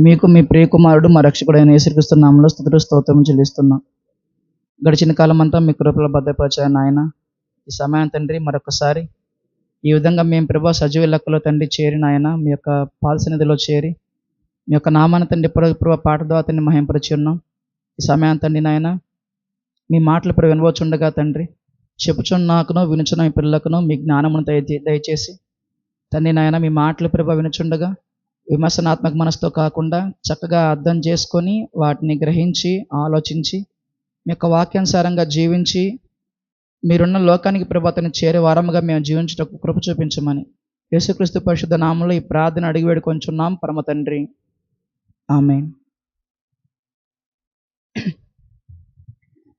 మీకు మీ ప్రియకుమారుడు మా రక్షకుడైన యేసుక్రీస్తు నామములో స్తుతులు స్తోత్రం చెల్లిస్తున్నాం. గడిచిన కాలం అంతా మీ కృపలో భద్రపరిచారు నాయన. ఈ సమయం తండ్రి మరొకసారి ఈ విధంగా మేము ప్రభా సజీవ లెక్కలో తండ్రి చేరి నాయన మీ యొక్క పాద సన్నిధిలో చేరి మీ యొక్క నామాన్ని తండ్రి ప్రభా పాట ద్వారా తండ్రి మహింపరిచి ఉన్నాం. ఈ సమయం తండ్రి నాయన మీ మాటలు ఇప్పుడు వినవచ్చుండగా తండ్రి చెప్పుచున్న నాకును వినుచున్న మీ పిల్లలకును మీ జ్ఞానమును దయచేసి తండ్రి నాయన మీ మాటలు ప్రభా వినుచుండగా విమర్శనాత్మక మనసుతో కాకుండా చక్కగా అర్థం చేసుకొని వాటిని గ్రహించి ఆలోచించి మీ యొక్క వాక్యానుసారంగా జీవించి మీరున్న లోకానికి ప్రభాతని చేరే వారముగా మేము జీవించటకు కృప చూపించమని యేసుక్రీస్తు పరిశుద్ధ నామములో ఈ ప్రార్థన అడిగి వేడుకొంచున్నాం పరమ తండ్రి, ఆమేన్.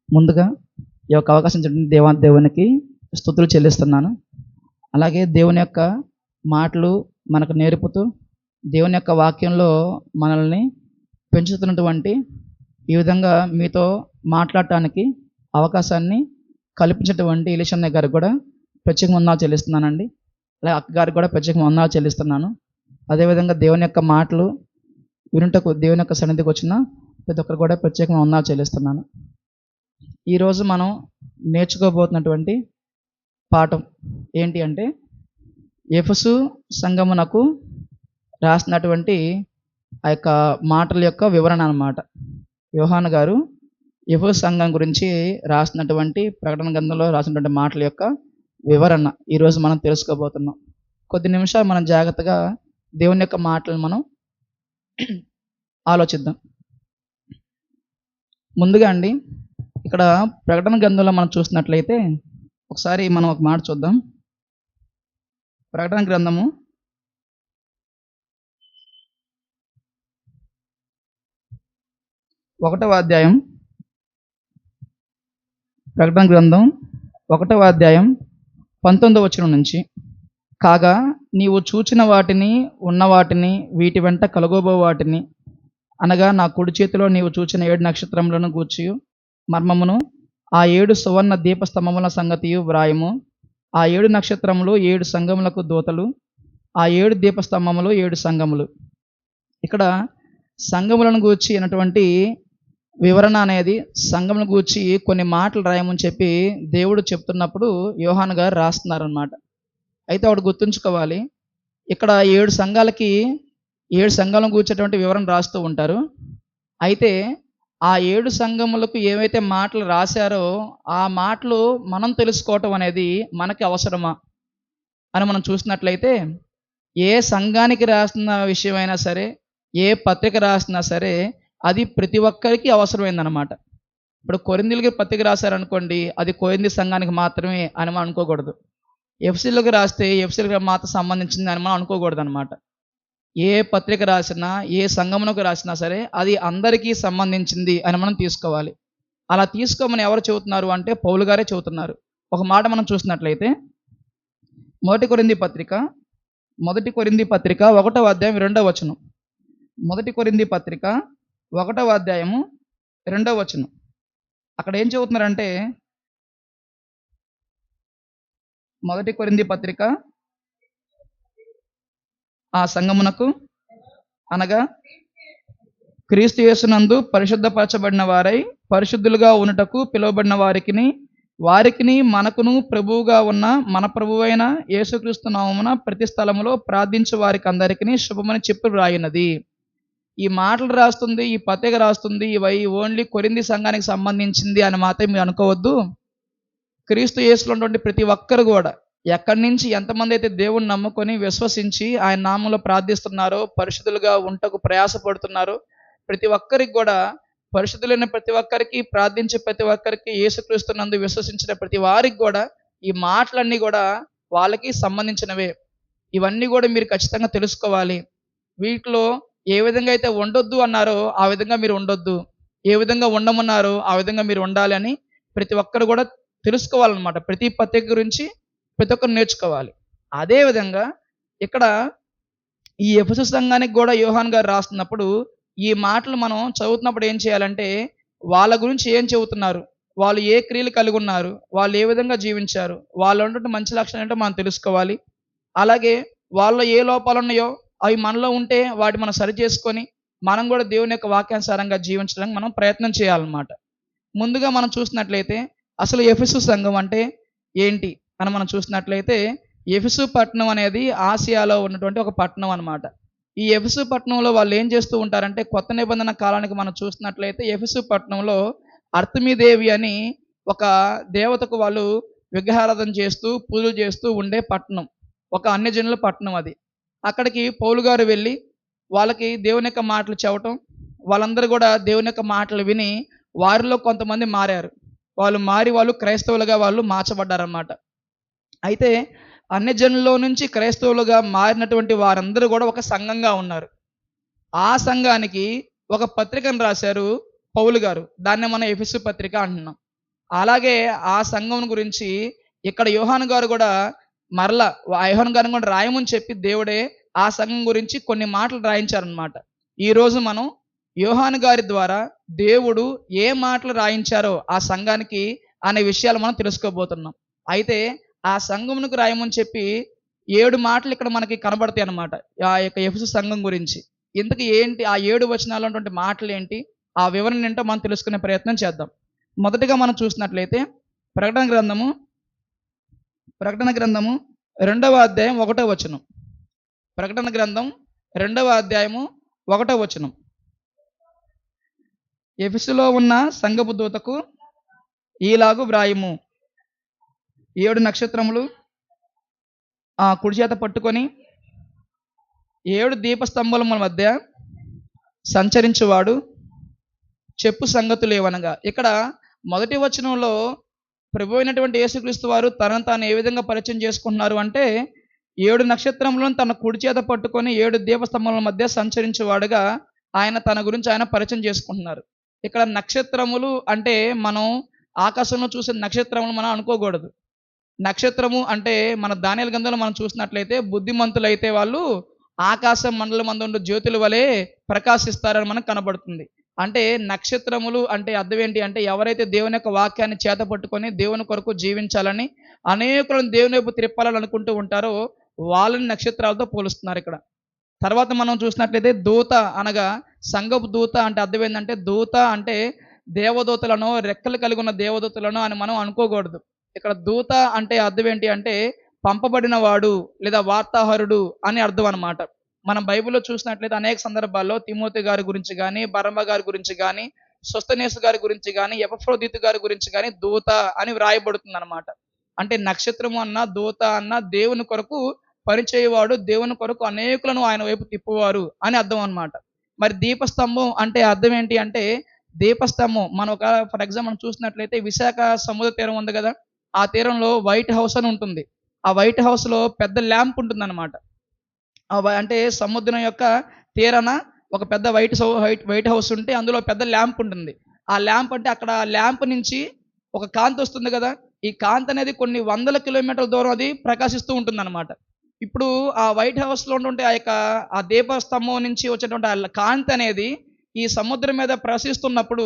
ముందుగా ఈ యొక్క అవకాశం ఇచ్చిన దేవునికి స్తుతులు చెల్లిస్తున్నాను. అలాగే దేవుని యొక్క మాటలు మనకు నేర్పుతూ దేవుని యొక్క వాక్యంలో మనల్ని పెంచుతున్నటువంటి ఈ విధంగా మీతో మాట్లాడటానికి అవకాశాన్ని కల్పించినటువంటి ఇలిషన్న గారికి కూడా ప్రత్యేక వందనాలు చెల్లిస్తున్నానండి. అలాగే అక్క గారికి కూడా ప్రత్యేక వందనాలు చెల్లిస్తున్నాను. అదేవిధంగా దేవుని యొక్క మాటలు వినుటకు దేవుని యొక్క సన్నిధికి వచ్చిన ప్రతి ఒక్కరు కూడా ప్రత్యేక వందనాలు చెల్లిస్తున్నాను. ఈరోజు మనం నేర్చుకోబోతున్నటువంటి పాఠం ఏంటి అంటే ఎఫెసు సంఘమునకు రాసినటువంటి ఆ యొక్క మాటల యొక్క వివరణ అన్నమాట. యోహాను గారు ఎఫెసు సంఘం గురించి రాసినటువంటి ప్రకటన గ్రంథంలో రాసినటువంటి మాటల యొక్క వివరణ ఈరోజు మనం తెలుసుకోబోతున్నాం. కొద్ది నిమిషాలు మనం జాగ్రత్తగా దేవుని యొక్క మాటలను మనం ఆలోచిద్దాం. ముందుగా అండి ఇక్కడ ప్రకటన గ్రంథంలో మనం చూసినట్లయితే ఒకసారి మనం ఒక మాట చూద్దాం. ప్రకటన గ్రంథము 1వ అధ్యాయం, ప్రకటన గ్రంథం 1వ అధ్యాయం 19వ వచనం నుంచి, కాగా నీవు చూచిన వాటిని ఉన్న వాటిని వీటి వెంట కలుగోబో వాటిని అనగా నా కుడి చేతిలో నీవు చూచిన 7 నక్షత్రములను గూర్చి మర్మమును ఆ 7 సువర్ణ దీపస్తంభముల సంగతియు వ్రాయము. ఆ 7 నక్షత్రములు 7 సంఘములకు దూతలు, ఆ 7 దీపస్తంభములు 7 సంఘములు. ఇక్కడ సంఘములను గూర్చి అయినటువంటి వివరణ అనేది సంఘములను గూర్చి కొన్ని మాటలు రాయమని చెప్పి దేవుడు చెప్తున్నప్పుడు యోహాను గారు రాస్తున్నారనమాట. అయితే వాడు గుర్తుంచుకోవాలి, ఇక్కడ 7 సంఘాలకి 7 సంఘాలను కూర్చేటువంటి వివరణ రాస్తూ ఉంటారు. అయితే ఆ 7 సంఘములకు ఏవైతే మాటలు రాశారో ఆ మాటలు మనం తెలుసుకోవటం అనేది మనకి అవసరమా అని మనం చూసినట్లయితే ఏ సంఘానికి రాసిన విషయమైనా సరే, ఏ పత్రిక రాసినా సరే అది ప్రతి ఒక్కరికి అవసరమైందనమాట. ఇప్పుడు కొరింథీయులకి పత్రిక రాశారనుకోండి, అది కొరింథీ సంఘానికి మాత్రమే అని మనం అనుకోకూడదు. ఎఫెసీయులకు రాస్తే ఎఫెసీయులకు మాత్రం సంబంధించింది అని మనం అనుకోకూడదు అనమాట. ఏ పత్రిక రాసినా ఏ సంఘమునకు రాసినా సరే అది అందరికీ సంబంధించింది అని మనం తీసుకోవాలి. అలా తీసుకోమని ఎవరు చెబుతున్నారు అంటే పౌలు గారే చెబుతున్నారు. ఒక మాట మనం చూసినట్లయితే మొదటి కొరింథీ పత్రిక 1వ అధ్యాయం 2వ వచనం. మొదటి కొరింథీ పత్రిక 1వ అధ్యాయము 2వ వచనం. అక్కడ ఏం చెబుతున్నారంటే, మొదటి కొరింథీ పత్రిక ఆ సంఘమునకు అనగా క్రీస్తు యేసునందు పరిశుద్ధపరచబడిన వారై పరిశుద్ధులుగా ఉన్నటకు పిలువబడిన వారికిని మనకును ప్రభువుగా ఉన్న మన ప్రభువైన యేసుక్రీస్తు నామమున ప్రతి స్థలములో ప్రార్థించు వారికి అందరికీ శుభమని చెప్పి రాయినది. ఈ మాటలు రాస్తుంది, ఈ పత్రిక రాస్తుంది, ఇవి ఓన్లీ కొరింథీ సంఘానికి సంబంధించింది అని మాత్రం మీరు అనుకోవద్దు. క్రీస్తు యేసులో ఉన్నటువంటి ప్రతి ఒక్కరు కూడా ఎక్కడి నుంచి ఎంతమంది అయితే దేవుణ్ణి నమ్ముకొని విశ్వసించి ఆయన నామంలో ప్రార్థిస్తున్నారో, పరిశుద్ధులుగా ఉంటకు ప్రయాసపడుతున్నారో ప్రతి ఒక్కరికి కూడా, పరిశుద్ధులైన ప్రతి ఒక్కరికి, ప్రార్థించే ప్రతి ఒక్కరికి, యేసుక్రీస్తు నందు విశ్వసించిన ప్రతి వారికి కూడా ఈ మాటలన్నీ కూడా వాళ్ళకి సంబంధించినవే. ఇవన్నీ కూడా మీరు ఖచ్చితంగా తెలుసుకోవాలి. వీటిలో ఏ విధంగా అయితే ఉండొద్దు అన్నారో ఆ విధంగా మీరు ఉండొద్దు, ఏ విధంగా ఉండమన్నారో ఆ విధంగా మీరు ఉండాలి అని ప్రతి ఒక్కరు కూడా తెలుసుకోవాలన్నమాట. ప్రతి పత్రిక గురించి ప్రతి ఒక్కరు నేర్చుకోవాలి. అదేవిధంగా ఇక్కడ ఈ ఎఫెసు సంఘానికి కూడా యోహాను గారు రాస్తున్నప్పుడు ఈ మాటలు మనం చదువుతున్నప్పుడు ఏం చేయాలంటే వాళ్ళ గురించి ఏం చెబుతున్నారు, వాళ్ళు ఏ క్రియలు కలిగి ఉన్నారు, వాళ్ళు ఏ విధంగా జీవించారు, వాళ్ళు ఉన్నటువంటి మంచి లక్షణాలు ఏంటో మనం తెలుసుకోవాలి. అలాగే వాళ్ళలో ఏ లోపాలు ఉన్నాయో అవి మనలో ఉంటే వాటి మనం సరి చేసుకొని మనం కూడా దేవుని యొక్క వాక్యానుసారంగా జీవించడానికి మనం ప్రయత్నం చేయాలన్నమాట. ముందుగా మనం చూసినట్లయితే అసలు ఎఫెసు సంఘం అంటే ఏంటి అని మనం చూసినట్లయితే, ఎఫెసు పట్టణం అనేది ఆసియాలో ఉన్నటువంటి ఒక పట్టణం అన్నమాట. ఈ ఎఫెసు పట్టణంలో వాళ్ళు ఏం చేస్తూ ఉంటారంటే, కొత్త నిబంధన కాలానికి మనం చూసినట్లయితే ఎఫెసు పట్టణంలో అర్తమీదేవి అని ఒక దేవతకు వాళ్ళు విగ్రహారాధన చేస్తూ పూజలు చేస్తూ ఉండే పట్టణం. ఒక అన్యజనుల పట్టణం అది. అక్కడికి పౌలు గారు వెళ్ళి వాళ్ళకి దేవుని యొక్క మాటలు చెప్పటం, వాళ్ళందరూ కూడా దేవుని యొక్క మాటలు విని వారిలో కొంతమంది మారారు. వాళ్ళు క్రైస్తవులుగా వాళ్ళు మార్చబడ్డారన్నమాట. అయితే అన్యజనుల్లో నుంచి క్రైస్తవులుగా మారినటువంటి వారందరూ కూడా ఒక సంఘంగా ఉన్నారు. ఆ సంఘానికి ఒక పత్రికను రాశారు పౌలు గారు. దాన్నే మనం ఎఫెసు పత్రిక అంటున్నాం. అలాగే ఆ సంఘం గురించి ఇక్కడ యోహాను గారు కూడా మరలా యోహాను గారిని కూడా రాయమని చెప్పి దేవుడే ఆ సంఘం గురించి కొన్ని మాటలు రాయించారనమాట. ఈరోజు మనం యోహాను గారి ద్వారా దేవుడు ఏ మాటలు రాయించారో ఆ సంఘానికి అనే విషయాలు మనం తెలుసుకోబోతున్నాం. అయితే ఆ సంఘమునకు రాయమని చెప్పి 7 మాటలు ఇక్కడ మనకి కనబడతాయి అన్నమాట. ఆ యొక్క ఎఫెసు సంఘం గురించి. ఇంతకీ ఏంటి ఆ 7 వచనాల్లో ఉన్నటువంటి మాటలు ఏంటి? ఆ వివరణ ఏంటో మనం తెలుసుకునే ప్రయత్నం చేద్దాం. మొదటగా మనం చూసినట్లయితే ప్రకటన గ్రంథము 2వ అధ్యాయం 1వ వచనం. ప్రకటన గ్రంథం 2వ అధ్యాయము 1వ వచనం. ఎఫెసులో ఉన్న సంఘపు దూతకు ఈలాగు వ్రాయుము, 7 నక్షత్రములు కుడి చేత పట్టుకొని 7 దీపస్తంభముల మధ్య సంచరించువాడు చెప్పు సంగతులు ఏవనగా. ఇక్కడ మొదటి వచనంలో ప్రభు అయినటువంటి యేసుక్రీస్తు వారు తనను తాను ఏ విధంగా పరిచయం చేసుకుంటున్నారు అంటే, 7 నక్షత్రములను తన కుడి చేత పట్టుకొని 7 దీపస్తంభముల మధ్య సంచరించేవాడుగా ఆయన తన గురించి ఆయన పరిచయం చేసుకుంటున్నారు. ఇక్కడ నక్షత్రములు అంటే మనం ఆకాశంలో చూసే నక్షత్రములు మనం అనుకోకూడదు. నక్షత్రము అంటే మన దానియేలు గ్రంథంలో మనం చూసినట్లయితే బుద్ధిమంతులైతే వాళ్ళు ఆకాశ మండలం మందు జ్యోతుల వలె ప్రకాశిస్తారని మనకు కనబడుతుంది. అంటే నక్షత్రములు అంటే అర్థం ఏంటి అంటే, ఎవరైతే దేవుని యొక్క వాక్యాన్ని చేత పట్టుకొని దేవుని కొరకు జీవించాలని అనేకులను దేవుని వైపు త్రిప్పాలని అనుకుంటూ ఉంటారో వాళ్ళని నక్షత్రాలతో పోలుస్తున్నారు ఇక్కడ. తర్వాత మనం చూసినట్లయితే దూత అనగా సంఘపు దూత అంటే అర్థం ఏంటంటే, దూత అంటే దేవదూతలను రెక్కలు కలిగి ఉన్న దేవదూతలను అని మనం అనుకోకూడదు. ఇక్కడ దూత అంటే అర్థం ఏంటి అంటే పంపబడిన వాడు లేదా వార్తాహరుడు అని అర్థం అన్నమాట. మనం బైబిల్లో చూసినట్లయితే అనేక సందర్భాల్లో తిమోతి గారి గురించి కానీ, బర్నబ గారి గురించి కానీ, సొస్తెనేసు గారి గురించి కానీ, ఎపఫ్రోదితు గారి గురించి కానీ దూత అని వ్రాయబడుతుంది అనమాట. అంటే నక్షత్రము అన్న దూత అన్న దేవుని కొరకు పనిచేయవాడు, దేవుని కొరకు అనేకులను ఆయన వైపు తిప్పువారు అని అర్థం అనమాట. మరి దీపస్తంభం అంటే అర్థం ఏంటి అంటే, దీపస్తంభం మనం ఒక ఫర్ ఎగ్జాంపుల్ మనం చూసినట్లయితే విశాఖ సముద్ర తీరం ఉంది కదా, ఆ తీరంలో వైట్ హౌస్ అని ఉంటుంది. ఆ వైట్ హౌస్లో పెద్ద ల్యాంప్ ఉంటుంది అనమాట. అంటే సముద్రం యొక్క తీరాన ఒక పెద్ద వైట్ హౌస్ ఉంటే అందులో పెద్ద ల్యాంప్ ఉంటుంది. ఆ ల్యాంప్ అంటే అక్కడ ల్యాంప్ నుంచి ఒక కాంతి వస్తుంది కదా, ఈ కాంతి అనేది కొన్ని వందల కిలోమీటర్ల దూరం అది ప్రకాశిస్తూ ఉంటుంది అనమాట. ఇప్పుడు ఆ వైట్ హౌస్లో ఉంటుంటే ఆ దీపస్తంభం నుంచి వచ్చేటువంటి ఆ కాంతి అనేది ఈ సముద్రం మీద ప్రసరిస్తున్నప్పుడు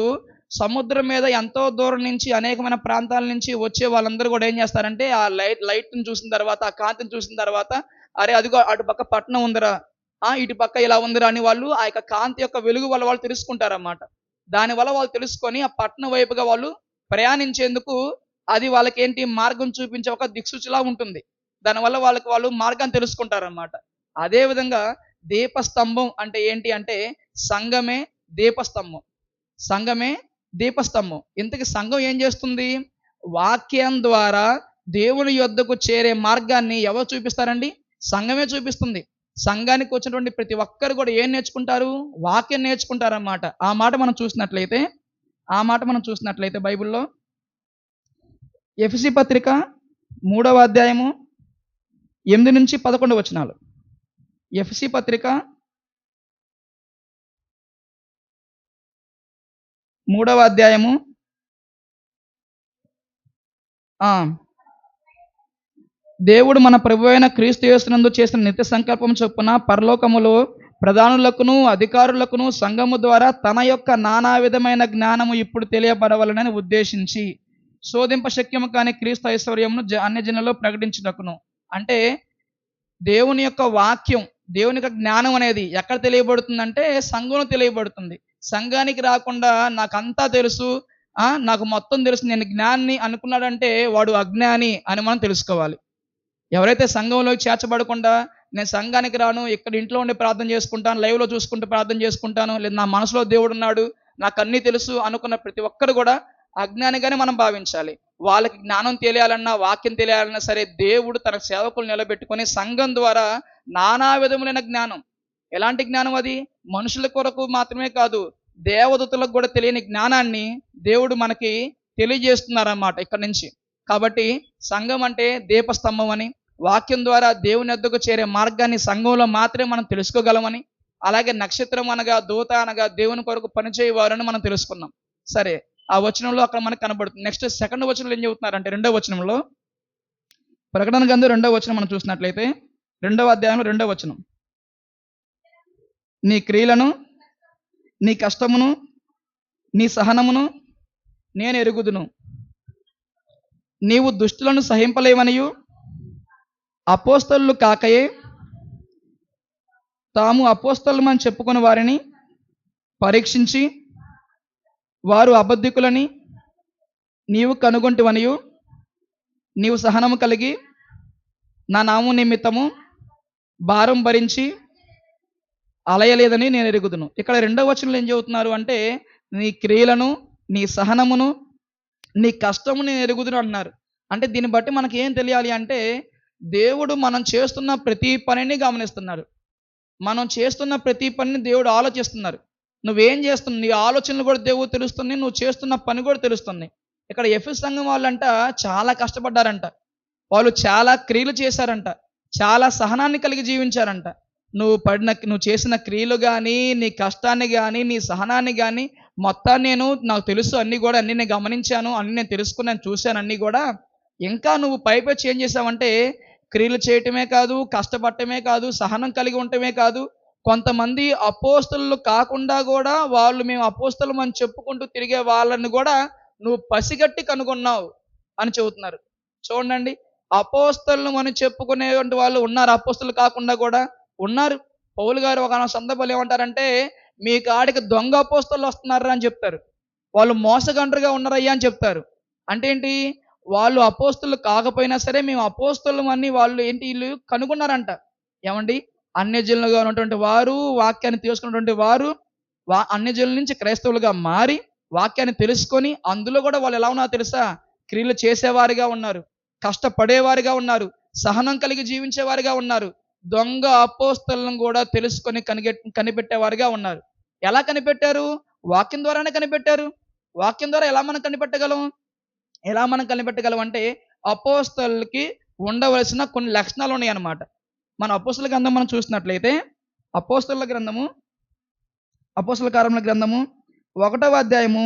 సముద్రం మీద ఎంతో దూరం నుంచి అనేకమైన ప్రాంతాల నుంచి వచ్చే వాళ్ళందరూ కూడా ఏం చేస్తారంటే ఆ లైట్ని చూసిన తర్వాత, ఆ కాంతిని చూసిన తర్వాత, అరే అదిగో అటు పక్క పట్టణం ఉందిరా, ఇటు పక్క ఇలా ఉందిరా అని వాళ్ళు ఆ యొక్క కాంతి యొక్క వెలుగు వల్ల వాళ్ళు తెలుసుకుంటారన్నమాట. దానివల్ల వాళ్ళు తెలుసుకొని ఆ పట్టణం వైపుగా వాళ్ళు ప్రయాణించేందుకు అది వాళ్ళకి ఏంటి మార్గం చూపించే ఒక దిక్సూచిలా ఉంటుంది. దానివల్ల వాళ్ళు మార్గాన్ని తెలుసుకుంటారన్నమాట. అదేవిధంగా దీపస్తంభం అంటే ఏంటి అంటే సంఘమే దీపస్తంభం. సంఘమే దీపస్తంభం. ఇంతకీ సంఘం ఏం చేస్తుంది? వాక్యం ద్వారా దేవుని యొద్దకు చేరే మార్గాన్ని ఎవరు చూపిస్తారండి? సంఘమే చూపిస్తుంది. సంఘానికి వచ్చినటువంటి ప్రతి ఒక్కరు కూడా ఏం నేర్చుకుంటారు? వాక్యం నేర్చుకుంటారన్నమాట. ఆ మాట మనం చూసినట్లయితే బైబిల్లో ఎఫెసీ పత్రిక 3వ అధ్యాయము 8 నుంచి 11 వచనాలు. ఎఫెసీ పత్రిక 3వ అధ్యాయము దేవుడు మన ప్రభువైన క్రీస్తు యేసునందు చేసిన నిత్య సంకల్పం చొప్పున పరలోకములో ప్రధానులకును అధికారులకును సంఘము ద్వారా తన యొక్క నానా విధమైన జ్ఞానము ఇప్పుడు తెలియబడవలనని ఉద్దేశించి శోధింప శక్యము కాని క్రీస్తు ఐశ్వర్యమును అన్యజనులలో ప్రకటించుటకును. అంటే దేవుని యొక్క వాక్యం దేవుని యొక్క జ్ఞానం అనేది ఎక్కడ తెలియబడుతుందంటే సంఘంలో తెలియబడుతుంది. సంఘానికి రాకుండా నాకంతా తెలుసు, నాకు మొత్తం తెలుసు, నేను జ్ఞాని అనుకున్నాడంటే వాడు అజ్ఞాని అని మనం తెలుసుకోవాలి. ఎవరైతే సంఘంలోకి చేర్చబడకుండా నేను సంఘానికి రాను, ఇక్కడ ఇంట్లో ఉండి ప్రార్థన చేసుకుంటాను, లైవ్‌లో చూసుకుంటూ ప్రార్థన చేసుకుంటాను, లేదా నా మనసులో దేవుడున్నాడు, నాకన్నీ తెలుసు అనుకున్న ప్రతి ఒక్కరు కూడా అజ్ఞానిగానే మనం భావించాలి. వాళ్ళకి జ్ఞానం తెలియాలన్నా, వాక్యం తెలియాలన్నా సరే దేవుడు తన సేవకులను నిలబెట్టుకొని సంఘం ద్వారా నానా విధములైన జ్ఞానం. ఎలాంటి జ్ఞానం అది? మనుషుల కొరకు మాత్రమే కాదు, దేవదూతలకు కూడా తెలియని జ్ఞానాన్ని దేవుడు మనకి తెలియజేస్తున్నారన్నమాట ఇక్కడి నుంచి. కాబట్టి సంఘం అంటే దీపస్తంభం అని, వాక్యం ద్వారా దేవుని యొద్దకు చేరే మార్గాన్ని సంఘంలో మాత్రమే మనం తెలుసుకోగలమని, అలాగే నక్షత్రం అనగా, దూత అనగా దేవుని కొరకు పనిచేయవారని మనం తెలుసుకున్నాం. సరే, ఆ వచనంలో అక్కడ మనకు కనబడుతుంది. నెక్స్ట్ సెకండ్ వచనంలో ఏం చెబుతున్నారంటే రెండో వచనంలో, ప్రకటన గ్రంథం రెండో వచనం మనం చూసినట్లయితే, రెండవ అధ్యాయంలో రెండో వచనం. నీ క్రియలను, నీ కష్టమును, నీ సహనమును నేను ఎరుగుదును. నీవు దుష్టులను సహింపలేవనియు, అపోస్తలులు కాకయే తాము అపోస్తలమని చెప్పుకుని వారిని పరీక్షించి వారు అబద్ధికులని నీవు కనుగొంటివనియు, నీవు సహనము కలిగి నా నామము నిమిత్తము భారం భరించి అలయలేదని నేను ఎరుగుదును. ఇక్కడ రెండవ వచనంలో ఏం చెబుతున్నారు అంటే, నీ క్రియలను, నీ సహనమును, నీ కష్టము నేను ఎరుగుదును అన్నారు. అంటే దీన్ని బట్టి మనకి ఏం తెలియాలి అంటే, దేవుడు మనం చేస్తున్న ప్రతి పనిని గమనిస్తున్నారు. మనం చేస్తున్న ప్రతి పనిని దేవుడు ఆలోచిస్తున్నారు. నువ్వేం చేస్తున్నావు, నీ ఆలోచనలు కూడా దేవుడు తెలుస్తుంది, నువ్వు చేస్తున్న పని కూడా తెలుస్తుంది. ఇక్కడ ఎఫెసు సంఘం వాళ్ళంట చాలా కష్టపడ్డారంట, వాళ్ళు చాలా క్రియలు చేశారంట, చాలా సహనాన్ని కలిగి జీవించారంట. నువ్వు చేసిన క్రియలు కానీ, నీ కష్టాన్ని కానీ, నీ సహనాన్ని కానీ మొత్తాన్ని నాకు తెలుసు, అన్నీ కూడా అన్నీ నేను గమనించాను, అన్నీ నేను తెలుసుకున్నాను, చూశాను అన్నీ కూడా. ఇంకా నువ్వు పైపెచ్చి ఏం చేసావంటే, క్రియలు చేయటమే కాదు, కష్టపడటమే కాదు, సహనం కలిగి ఉండటమే కాదు, కొంతమంది అపోస్తలు కాకుండా కూడా వాళ్ళు మేము అపోస్తలం అని చెప్పుకుంటూ తిరిగే వాళ్ళని కూడా నువ్వు పసిగట్టి కనుగొన్నావు అని చెబుతున్నారు. చూడండి, అపోస్తలు అని చెప్పుకునేటువంటి వాళ్ళు ఉన్నారు, అపోస్తలు కాకుండా కూడా ఉన్నారు. పౌలు గారు ఒక సందర్భంలో ఏమంటారంటే, మీ కాడికి దొంగ అపోస్తలు వస్తున్నారు అని చెప్తారు. వాళ్ళు మోసగండ్రుగా ఉన్నారయ్యా అని చెప్తారు. అంటే ఏంటి? వాళ్ళు అపోస్తలు కాకపోయినా సరే మేము అపోస్తలం అని వాళ్ళు వీళ్ళు కనుగొన్నారంట. ఏమండి? అన్యజనులుగా ఉన్నటువంటి వారు, వాక్యాన్ని తెలుసుకున్నటువంటి వారు అన్యజనుల నుంచి క్రైస్తవులుగా మారి వాక్యాన్ని తెలుసుకొని అందులో కూడా వాళ్ళు ఎలా ఉన్నారో తెలుసా? క్రియలు చేసేవారిగా ఉన్నారు, కష్టపడేవారిగా ఉన్నారు, సహనం కలిగి జీవించేవారిగా ఉన్నారు. దొంగ అపోస్తలను కూడా తెలుసుకొని కనిపెట్టేవారుగా ఉన్నారు. ఎలా కనిపెట్టారు? వాక్యం ద్వారానే కనిపెట్టారు. వాక్యం ద్వారా ఎలా మనం కనిపెట్టగలం అంటే, అపోస్తలులకి ఉండవలసిన కొన్ని లక్షణాలు ఉన్నాయన్నమాట. మన అపోస్తల గ్రంథం మనం చూసినట్లయితే, అపోస్తల కార్యముల గ్రంథము 1వ అధ్యాయము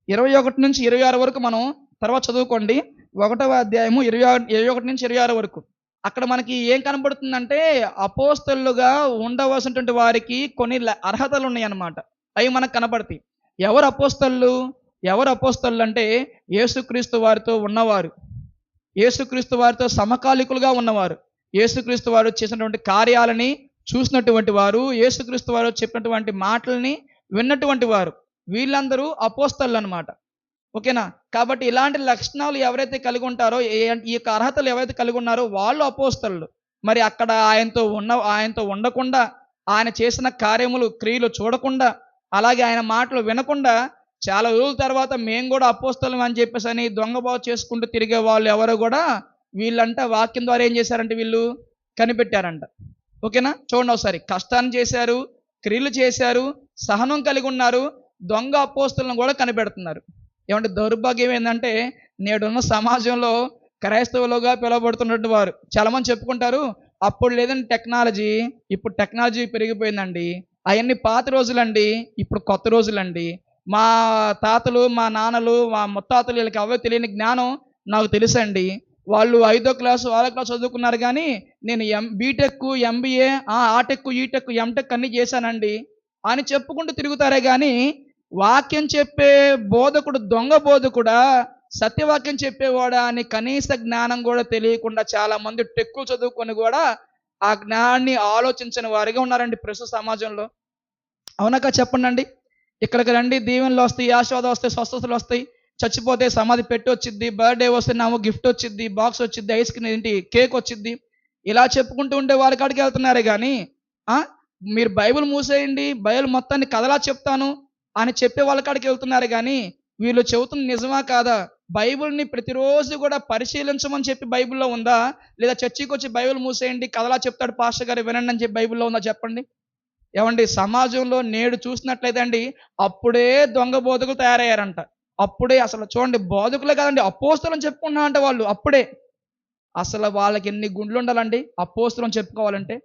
21 నుంచి 26 వరకు మనం తర్వాత చదువుకోండి. 1వ అధ్యాయము 21 నుంచి 26 వరకు. అక్కడ మనకి ఏం కనబడుతుందంటే, అపోస్తలుగా ఉండవలసినటువంటి వారికి కొన్ని అర్హతలు ఉన్నాయన్నమాట. అవి మనకు కనబడతాయి. ఎవరు అపోస్తలు అంటే, యేసుక్రీస్తు వారితో ఉన్నవారు, యేసుక్రీస్తు వారితో సమకాలికులుగా ఉన్నవారు, యేసుక్రీస్తు వారు చేసినటువంటి కార్యాలని చూసినటువంటి వారు, యేసుక్రీస్తు వారు చెప్పినటువంటి మాటలని విన్నటువంటి వారు, వీళ్ళందరూ అపోస్తలు అన్నమాట. ఓకేనా? కాబట్టి ఇలాంటి లక్షణాలు ఎవరైతే కలిగి ఉంటారో, ఈ యొక్క అర్హతలు ఎవరైతే కలిగి ఉన్నారో వాళ్ళు అపోస్తలు. మరి అక్కడ ఆయనతో ఉండకుండా, ఆయన చేసిన కార్యములు, క్రియలు చూడకుండా, అలాగే ఆయన మాటలు వినకుండా చాలా రోజుల తర్వాత మేము కూడా అపోస్తలం అని చెప్పేసి అని దొంగబావు చేసుకుంటూ తిరిగే వాళ్ళు ఎవరో కూడా వీళ్ళంట వాక్యం ద్వారా ఏం చేశారంటే వీళ్ళు కనిపెట్టారంట. ఓకేనా? చూడండి ఒకసారి. కష్టాన్ని చేశారు, క్రియలు చేశారు, సహనం కలిగి ఉన్నారు, దొంగ అపోస్తలను కూడా కనిపెడుతున్నారు. ఏమంటే దౌర్భాగ్యం ఏంటంటే, నేడున్న సమాజంలో క్రైస్తవులుగా పిలువబడుతున్నటువంటి వారు చాలామంది చెప్పుకుంటారు, అప్పుడు లేదండి టెక్నాలజీ, ఇప్పుడు టెక్నాలజీ పెరిగిపోయిందండి, అవన్నీ పాత రోజులండి, ఇప్పుడు కొత్త రోజులండి, మా తాతలు, మా నాన్నలు, మా ముత్తాతలు వీళ్ళకి అవే తెలియని జ్ఞానం నాకు తెలుసండి, వాళ్ళు 5వ క్లాసు 6వ క్లాసు చదువుకున్నారు కానీ నేను బీటెక్, ఎంబీఏ, ఆటెక్, ఈటెక్, ఎంటెక్ అన్నీ చేశానండి అని చెప్పుకుంటూ తిరుగుతారే కానీ, వాక్యం చెప్పే బోధకుడు దొంగ బోధకుడా, సత్యవాక్యం చెప్పేవాడా అని కనీస జ్ఞానం కూడా తెలియకుండా చాలామంది టెక్కులు చదువుకొని కూడా ఆ జ్ఞానాన్ని ఆలోచించని వారిగా ఉన్నారండి ప్రస్తుత సమాజంలో. అవునాక చెప్పండి. ఇక్కడికి రండి, దీవెనలు వస్తాయి, ఆశీర్వాదాలు వస్తాయి, స్వస్థతలు వస్తాయి. చచ్చిపోతే సమాధి పెట్టి వచ్చిద్ది, బర్త్డే వస్తే నామో గిఫ్ట్ వచ్చిద్ది, బాక్స్ వచ్చిద్ది, ఐస్ క్రీమ్ ఏంటి కేక్ వచ్చిద్ది. ఇలా చెప్పుకుంటూ ఉంటే వాళ్ళ కాడికి వెళ్తున్నారే కానీ ఆ, మీరు బైబిల్ మూసేయండి, బైబిల్ మొత్తాన్ని కథలా చెప్తాను అని చెప్పే వాళ్ళ కాడికి వెళ్తున్నారు కానీ వీళ్ళు చెబుతుంది నిజమా కాదా, బైబిల్ని ప్రతిరోజు కూడా పరిశీలించమని చెప్పి బైబిల్లో ఉందా, లేదా చర్చికి వచ్చి బైబిల్ మూసేయండి కథలా చెప్తాడు పాస్టర్ గారు వినండి అని చెప్పి బైబిల్లో ఉందా చెప్పండి. ఏమండి సమాజంలో నేడు చూసినట్లయితే అండి అప్పుడే దొంగ బోధకులు తయారయ్యారంట. అప్పుడే అసలు చూడండి, బోధకులే కదండి అపోస్తలని చెప్పుకున్నా అంటే వాళ్ళు అప్పుడే. అసలు వాళ్ళకి ఎన్ని గుండ్లు ఉండాలండి అపోస్తలని చెప్పుకోవాలంటే.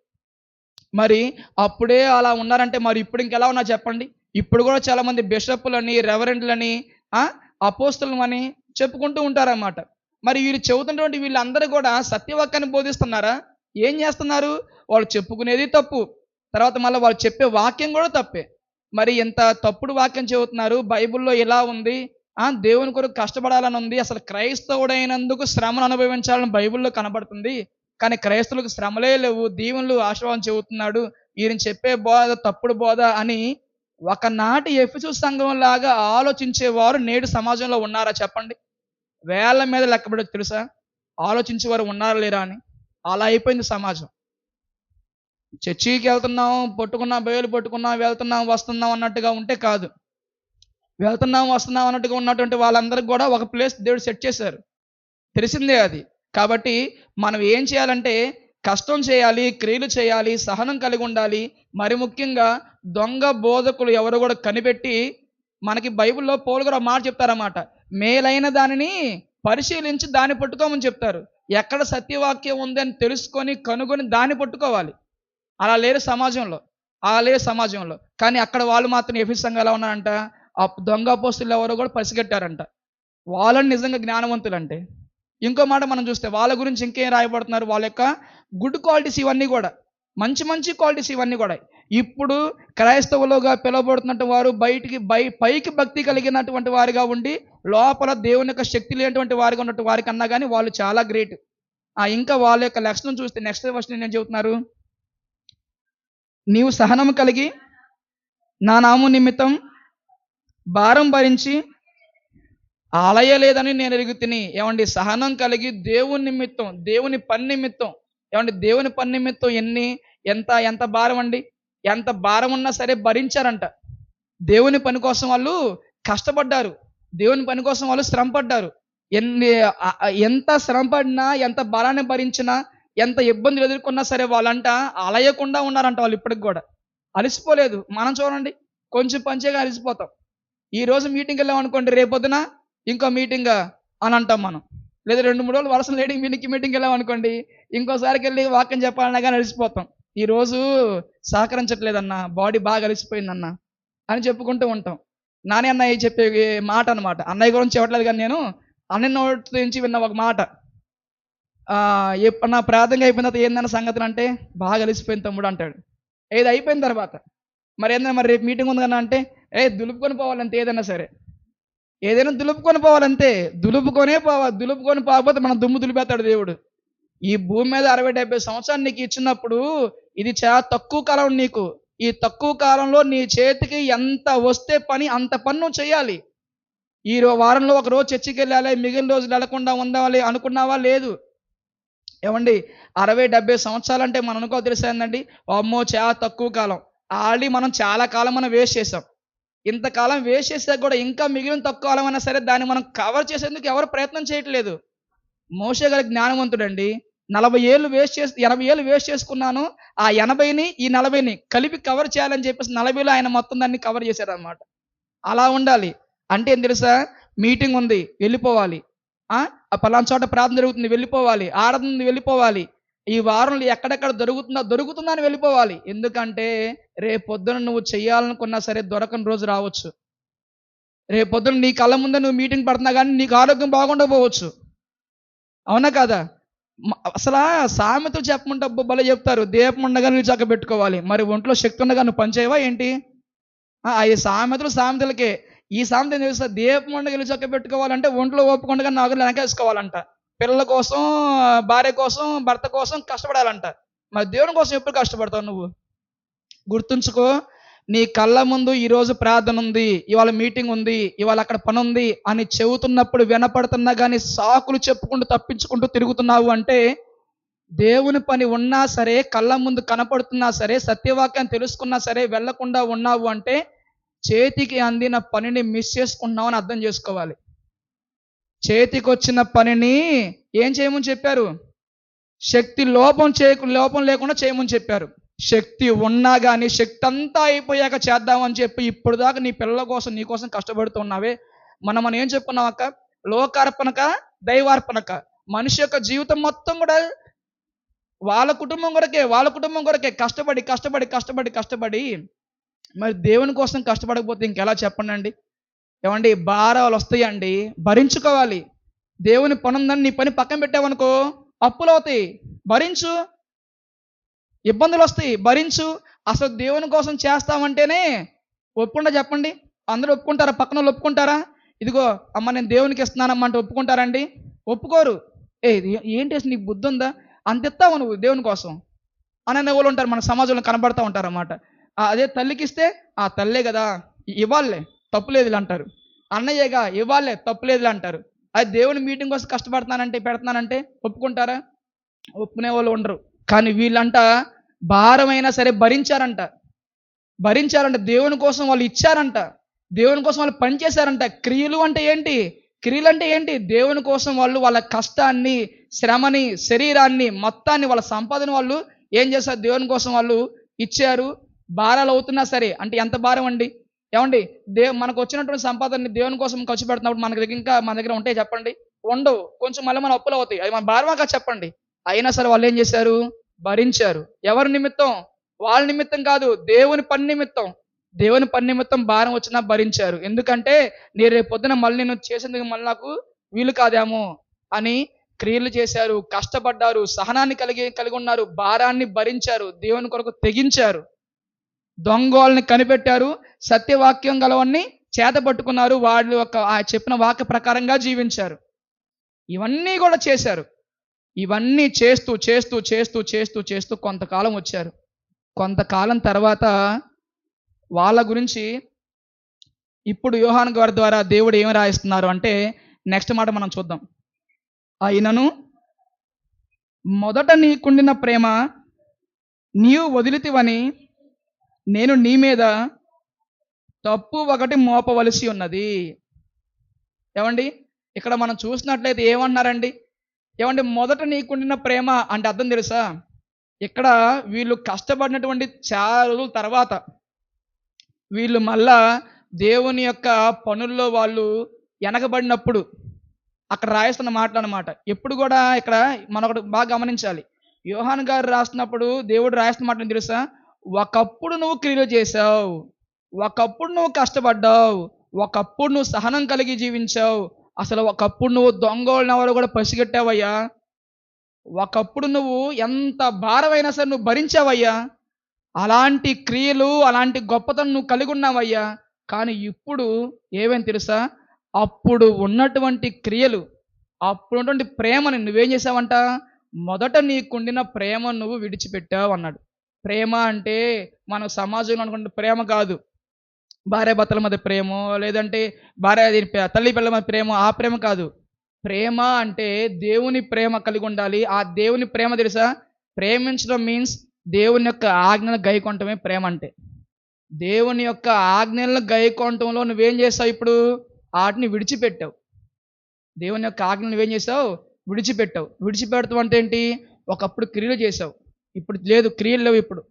మరి అప్పుడే అలా ఉన్నారంటే మరి ఇప్పుడు ఇంకెలా ఉన్నా చెప్పండి. ఇప్పుడు కూడా చాలా మంది బిషప్పులని, రెవరెండ్లని, ఆ అపోస్తలని చెప్పుకుంటూ ఉంటారన్నమాట. మరి వీళ్ళు చెబుతున్నటువంటి వీళ్ళందరూ కూడా సత్యవాక్యాన్ని బోధిస్తున్నారా? ఏం చేస్తున్నారు? వాళ్ళు చెప్పుకునేది తప్పు, తర్వాత మళ్ళీ వాళ్ళు చెప్పే వాక్యం కూడా తప్పే. మరి ఎంత తప్పుడు వాక్యం చెబుతున్నారు, బైబిల్లో ఇలా ఉంది, దేవుని కొరకు కష్టపడాలని ఉంది, అసలు క్రైస్తవుడైనందుకు శ్రమను అనుభవించాలని బైబిల్లో కనబడుతుంది, కానీ క్రైస్తవులకు శ్రమలే లేవు, దీవెనలు ఆశీర్వాదం చెబుతున్నాడు, ఈయన చెప్పే బోధ తప్పుడు బోధ అని ఒకనాటి ఎఫెసు సంఘం లాగా ఆలోచించేవారు నేడు సమాజంలో ఉన్నారా చెప్పండి? వేల మీద లెక్కబడేది తెలుసా ఆలోచించేవారు ఉన్నారా లేరా అని. అలా అయిపోయింది సమాజం. చర్చికి వెళ్తున్నాం, పట్టుకున్నాం, బయలు పట్టుకున్నాం, వెళ్తున్నాం వస్తున్నాం అన్నట్టుగా ఉంటే కాదు. వెళ్తున్నాం వస్తున్నాం అన్నట్టుగా ఉన్నటువంటి వాళ్ళందరికీ కూడా ఒక ప్లేస్ దేవుడు సెట్ చేశారు, తెలిసిందే అది. కాబట్టి మనం ఏం చేయాలంటే కష్టం చేయాలి, క్రియలు చేయాలి, సహనం కలిగి ఉండాలి. మరి ముఖ్యంగా దొంగ బోధకులు ఎవరు కూడా కనిపెట్టి, మనకి బైబిల్లో పౌలు గారు మాట చెప్తారన్నమాట, మేలైన దానిని పరిశీలించి దాన్ని పట్టుకోమని చెప్తారు. ఎక్కడ సత్యవాక్యం ఉందని తెలుసుకొని కనుగొని దాన్ని పట్టుకోవాలి. అలా లేరు సమాజంలో, అలా లేరు సమాజంలో. కానీ అక్కడ వాళ్ళు మాత్రం ఎఫెసు సంఘం ఎలా ఉన్నారంట, ఆ దొంగ అపోస్తులు ఎవరో కూడా పసిగట్టారంట. వాళ్ళని నిజంగా జ్ఞానవంతులంటే. ఇంకో మాట మనం చూస్తే వాళ్ళ గురించి ఇంకేం రాయబడుతున్నారు, వాళ్ళ యొక్క గుడ్ క్వాలిటీస్ ఇవన్నీ కూడా, మంచి మంచి క్వాలిటీస్ ఇవన్నీ కూడా. ఇప్పుడు క్రైస్తవులుగా పిలువబడుతున్నట్టు వారు బయటికి పైకి భక్తి కలిగినటువంటి వారిగా ఉండి లోపల దేవుని యొక్క శక్తి లేనటువంటి వారిగా ఉన్నట్టు వారికి అన్నా కానీ వాళ్ళు చాలా గ్రేట్. ఇంకా వాళ్ళ యొక్క లక్షణం చూస్తే నెక్స్ట్ వర్షన్ ఏం చెబుతున్నారు, నీవు సహనం కలిగి నా నామం నిమిత్తం భారం భరించి ఆలయలేదని నేను ఎరుగుతిని. ఏమండి సహనం కలిగి దేవుని నిమిత్తం, దేవుని పని నిమిత్తం, ఏమండి దేవుని పని నిమిత్తం ఎంత ఎంత భారం అండి, ఎంత భారం ఉన్నా సరే భరించారంట. దేవుని పని కోసం వాళ్ళు కష్టపడ్డారు, దేవుని పని కోసం వాళ్ళు శ్రమపడ్డారు. ఎంత శ్రమపడినా, ఎంత భారాన్ని భరించినా, ఎంత ఇబ్బందులు ఎదుర్కొన్నా సరే వాళ్ళంట అలయకుండా ఉన్నారంట. వాళ్ళు ఇప్పటికి కూడా అలసిపోలేదు. మనం చూడండి, కొంచెం పంచేగా అలసిపోతాం. ఈ రోజు మీటింగ్కి వెళ్ళాం అనుకోండి, రేపొద్దున ఇంకో మీటింగ్ అని అంటాం మనం. లేదా 2-3 రోజులు వరుస లేడీ మీటింగ్కి వెళ్ళాం అనుకోండి, ఇంకోసారికి వెళ్ళి వాక్యం చెప్పాలన్నా కానీ అలసిపోతాం. ఈరోజు సహకరించట్లేదన్నా, బాడీ బాగా అలసిపోయిందన్నా అని చెప్పుకుంటూ ఉంటాం. నాని అన్నయ్య చెప్పే మాట అనమాట. అన్నయ్య గురించి చెప్పట్లేదు కానీ నేను అన్నయ్య నోటి నుంచి విన్న ఒక మాట, నా ప్రార్థనగా అయిపోయిన తర్వాత ఏందన్న సంగతులు అంటే, బాగా అలసిపోయింది తమ్ముడు అంటాడు. ఏది అయిపోయిన తర్వాత మరి ఏందన్నా, మరి రేపు మీటింగ్ ఉంది కన్నా అంటే, దులుపుకొని పోవాలంతే, ఏదైనా సరే ఏదైనా దులుపుకొని పోవాలంతే, దులుపుకొని పోకపోతే మనం దుమ్ము దులిపేస్తాడు దేవుడు. ఈ భూమి మీద 60-70 సంవత్సరాలు నీకు ఇచ్చినప్పుడు ఇది చాలా తక్కువ కాలం నీకు. ఈ తక్కువ కాలంలో నీ చేతికి ఎంత వస్తే పని అంత పని నువ్వు చేయాలి. ఈ వారంలో ఒక రోజు చర్చికి వెళ్ళాలి, మిగిలిన రోజులు వెళ్లకుండా ఉండాలి అనుకున్నావా? లేదు. ఏమండి 60-70 సంవత్సరాలు అంటే మనం అనుకో తెలిసిందండి, అమ్మో చాలా తక్కువ కాలం. ఆల్రెడీ మనం చాలా కాలం మనం వేస్ట్ చేసాం. ఇంతకాలం వేస్ట్ చేసాక కూడా ఇంకా మిగిలిన తక్కువ కాలం అయినా సరే దాన్ని మనం కవర్ చేసేందుకు ఎవరు ప్రయత్నం చేయట్లేదు. మోషే గారి జ్ఞానవంతుడండి. 80 ఏళ్ళు వేస్ట్ 80 ఏళ్ళు వేస్ట్ చేసుకున్నాను, ఆ 80ని ఈ 40ని కలిపి కవర్ చేయాలని చెప్పేసి 40లో ఆయన మొత్తం దాన్ని కవర్ చేశారనమాట. అలా ఉండాలి. అంటే ఏం తెలుసా, మీటింగ్ ఉంది వెళ్ళిపోవాలి, పలానా చోట ప్రార్థన జరుగుతుంది వెళ్ళిపోవాలి, ఆరాధన ఉంది వెళ్ళిపోవాలి, ఈ వారంలో ఎక్కడెక్కడ దొరుకుతుందని వెళ్ళిపోవాలి. ఎందుకంటే రేపొద్దున నువ్వు చెయ్యాలనుకున్నా సరే దొరకని రోజు రావచ్చు. రేపొద్దున నీ కళ్ళ ముందే నువ్వు మీటింగ్ పడుతున్నా కానీ నీకు ఆరోగ్యం బాగుండకపోవచ్చు. అవునా కదా? అసలు సామెతలు చెప్పమంటే భలే చెప్తారు, దీపం ఉండగా నువ్వు చక్క పెట్టుకోవాలి, మరి ఒంట్లో శక్తి ఉండగా నువ్వు పనిచేయవా ఏంటి? ఈ సామెతలకే. ఈ సామెత ఏం తెలుసా, దీపం ఉండగా నువ్వు చక్క పెట్టుకోవాలంటే ఒంట్లో ఓపుకుండగా నాగులు వెనకేసుకోవాలంట. పిల్లల కోసం, భార్య కోసం, భర్త కోసం కష్టపడాలంట. మరి దేవుని కోసం ఎప్పుడు కష్టపడతావు నువ్వు? గుర్తుంచుకో, నీ కళ్ళ ముందు ఈరోజు ప్రార్థన ఉంది, ఇవాళ మీటింగ్ ఉంది, ఇవాళ అక్కడ పని ఉంది అని చెబుతున్నప్పుడు వినపడుతున్నా కానీ సాకులు చెప్పుకుంటూ తప్పించుకుంటూ తిరుగుతున్నావు అంటే దేవుని పని ఉన్నా సరే, కళ్ళ ముందు కనపడుతున్నా సరే, సత్యవాక్యం తెలుసుకున్నా సరే వెళ్లకుండా ఉన్నావు అంటే చేతికి అందిన పనిని మిస్ చేసుకుంటున్నావు అని అర్థం చేసుకోవాలి. చేతికి వచ్చిన పనిని ఏం చేయమని చెప్పారు? శక్తి లోపం లేకుండా చేయమని చెప్పారు. శక్తి ఉన్నా కానీ శక్తి అంతా అయిపోయాక చేద్దామని చెప్పి ఇప్పుడు దాకా నీ పిల్లల కోసం నీ కోసం కష్టపడుతున్నావే. మనం ఏం చెప్పుకున్నాం అక్క? లోకార్పణక దైవార్పణక. మనిషి యొక్క జీవితం మొత్తం కూడా వాళ్ళ కుటుంబం కొరకే కష్టపడి కష్టపడి కష్టపడి కష్టపడి మరి దేవుని కోసం కష్టపడకపోతే ఇంకెలా చెప్పండి? ఏమండి, భారాలు వస్తాయండి, భరించుకోవాలి. దేవుని పని ఉందని నీ పని పక్కన పెట్టావనుకో అప్పులు అవుతాయి, భరించు. ఇబ్బందులు వస్తాయి, భరించు. అసలు దేవుని కోసం చేస్తామంటేనే ఒప్పుకుంటా చెప్పండి? అందరూ ఒప్పుకుంటారా? పక్కన వాళ్ళు ఒప్పుకుంటారా? ఇదిగో అమ్మ నేను దేవునికి ఇస్తున్నానమ్మా అంటే ఒప్పుకుంటారండి? ఒప్పుకోరు. ఏంటి అసలు నీకు బుద్ధి ఉందా? అంత ఇస్తావు నువ్వు దేవుని కోసం అనే వాళ్ళు ఉంటారు, మన సమాజంలో కనబడతా ఉంటారు అన్నమాట. అదే తల్లికి ఇస్తే ఆ తల్లే కదా ఇవ్వాలే తప్పులేదులే అంటారు. అన్నయ్యగా ఇవ్వాలే తప్పులేదులే అంటారు. అది దేవుని మీటింగ్ కోసం కష్టపడుతున్నానంటే పెడుతున్నానంటే ఒప్పుకుంటారా? ఒప్పుకునే వాళ్ళు ఉండరు. కానీ వీళ్ళంట భారమైనా సరే భరించారంట. దేవుని కోసం వాళ్ళు ఇచ్చారంట, దేవుని కోసం వాళ్ళు పనిచేశారంట. క్రియలు అంటే ఏంటి? దేవుని కోసం వాళ్ళు వాళ్ళ కష్టాన్ని, శ్రమని, శరీరాన్ని, మొత్తాన్ని, వాళ్ళ సంపాదన వాళ్ళు ఏం చేశారు? దేవుని కోసం వాళ్ళు ఇచ్చారు. భారాలు అవుతున్నా సరే, అంటే ఎంత భారం అండి? ఏమండి, మనకు వచ్చినటువంటి సంపాదనని దేవుని కోసం ఖర్చు పెడుతున్నప్పుడు మన దగ్గర ఉంటాయి చెప్పండి? ఉండవు. కొంచెం మళ్ళీ మన అప్పులు అవుతాయి. అది మన భారమాగా చెప్పండి? అయినా సరే వాళ్ళు ఏం చేశారు? భరించారు. ఎవరి నిమిత్తం? వాళ్ళ నిమిత్తం కాదు, దేవుని పని నిమిత్తం. దేవుని పని నిమిత్తం భారం వచ్చినా భరించారు. ఎందుకంటే నేను రేపు పొద్దున మళ్ళీ నేను చేసేందుకు మళ్ళీ నాకు వీలు కాదేమో అని క్రియలు చేశారు, కష్టపడ్డారు, సహనాన్ని కలిగి ఉన్నారు, భారాన్ని భరించారు, దేవుని కొరకు తెగించారు, దొంగోళ్ళని కనిపెట్టారు, సత్యవాక్యం గలవన్నీ చేత పట్టుకున్నారు, వాళ్ళు చెప్పిన వాక్య ప్రకారంగా జీవించారు. ఇవన్నీ కూడా చేశారు. ఇవన్నీ చేస్తూ చేస్తూ చేస్తూ చేస్తూ చేస్తూ కొంతకాలం వచ్చారు. కొంతకాలం తర్వాత వాళ్ళ గురించి ఇప్పుడు యోహాను గారి ద్వారా దేవుడు ఏమి రాయిస్తున్నారు అంటే నెక్స్ట్ మాట మనం చూద్దాం. అయినను మొదట నీకుండిన ప్రేమ నీవు వదిలితివని నేను నీ మీద తప్పు ఒకటి మోపవలసి ఉన్నది. ఏమండి, ఇక్కడ మనం చూసినట్లయితే ఏమన్నారండి? ఏమండి, మొదట నీకుండిన ప్రేమ అంటే అర్థం తెలుసా? ఇక్కడ వీళ్ళు కష్టపడినటువంటి చాలా తర్వాత వీళ్ళు మళ్ళా దేవుని యొక్క పనుల్లో వాళ్ళు వెనకబడినప్పుడు అక్కడ రాయిస్తున్న మాటలు అన్నమాట. ఎప్పుడు కూడా ఇక్కడ మనం ఒకటి బాగా గమనించాలి. యోహాను గారు రాస్తున్నప్పుడు దేవుడు రాయిస్తున్న మాటలు తెలుసా? ఒకప్పుడు నువ్వు క్రియలు చేశావు, ఒకప్పుడు నువ్వు కష్టపడ్డావు, ఒకప్పుడు నువ్వు సహనం కలిగి జీవించావు, అసలు ఒకప్పుడు నువ్వు దొంగోళ్ళని ఎవరు కూడా పసిగట్టావయ్యా, ఒకప్పుడు నువ్వు ఎంత భారమైనా సరే నువ్వు భరించావయ్యా, అలాంటి క్రియలు అలాంటి గొప్పతనం నువ్వు కలిగి ఉన్నావయ్యా. కానీ ఇప్పుడు ఏమని తెలుసా? అప్పుడు ఉన్నటువంటి క్రియలు, అప్పుడు ఉన్నటువంటి ప్రేమని నువ్వేం చేసావంట? మొదట నీకుండిన ప్రేమ నువ్వు విడిచిపెట్టావు అన్నాడు. ప్రేమ అంటే మన సమాజంలో అనుకుంటే ప్రేమ కాదు, భార్య భర్తల మధ్య ప్రేమ, లేదంటే తల్లి పిల్లల మధ్య ప్రేమ, ఆ ప్రేమ కాదు. ప్రేమ అంటే దేవుని ప్రేమ కలిగి ఉండాలి. ఆ దేవుని ప్రేమ తెలుసా? ప్రేమించడం మీన్స్ దేవుని యొక్క ఆజ్ఞలను గైకొనటమే ప్రేమ అంటే. దేవుని యొక్క ఆజ్ఞలను గైకొనటంలో నువ్వేం చేస్తావు? ఇప్పుడు వాటిని విడిచిపెట్టావు. దేవుని యొక్క ఆజ్ఞలు నువ్వేం చేసావు? విడిచిపెట్టావు. విడిచిపెడతావు అంటే ఏంటి? ఒకప్పుడు క్రియలు చేసావు, ఇప్పుడు లేదు, క్రియలు లేవు ఇప్పుడు.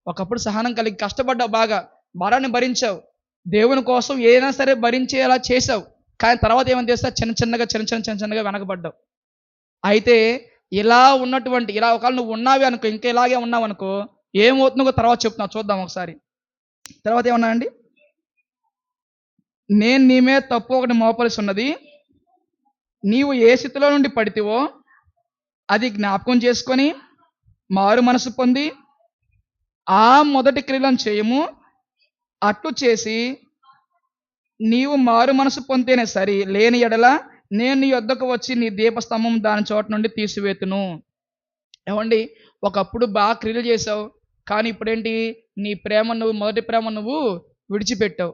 ఒకప్పుడు సహనం కలిగి కష్టపడ్డావు, బాగా భారాన్ని భరించావు, దేవుని కోసం ఏదైనా సరే భరించేలా చేసావు. కానీ తర్వాత ఏమని చేస్తావు? చిన్న చిన్నగా వెనకబడ్డావు. అయితే ఇలా ఒకవేళ నువ్వు ఉన్నావి అనుకో, ఇంకా ఇలాగే ఉన్నావు అనుకో, ఏమవుతుందో తర్వాత చెప్తున్నావు, చూద్దాం ఒకసారి. తర్వాత ఏమన్నా అండి? నేను నీ మీద తప్పు ఒకటి మోపవలసి ఉన్నది, నీవు ఏ స్థితిలో నుండి పడితివో అది జ్ఞాపకం చేసుకొని మారు మనసు పొంది ఆ మొదటి క్రియలను చేయము. అట్లు చేసి నీవు మారు మనసు పొందితేనే సరి, లేని ఎడల నేను నీ యొద్దకు వచ్చి నీ దీపస్తంభం దాని చోట నుండి తీసివేతును. ఏమండి, ఒకప్పుడు బాగా క్రియలు చేసావు, కానీ ఇప్పుడేంటి, నీ ప్రేమ నువ్వు, మొదటి ప్రేమ నువ్వు విడిచిపెట్టావు.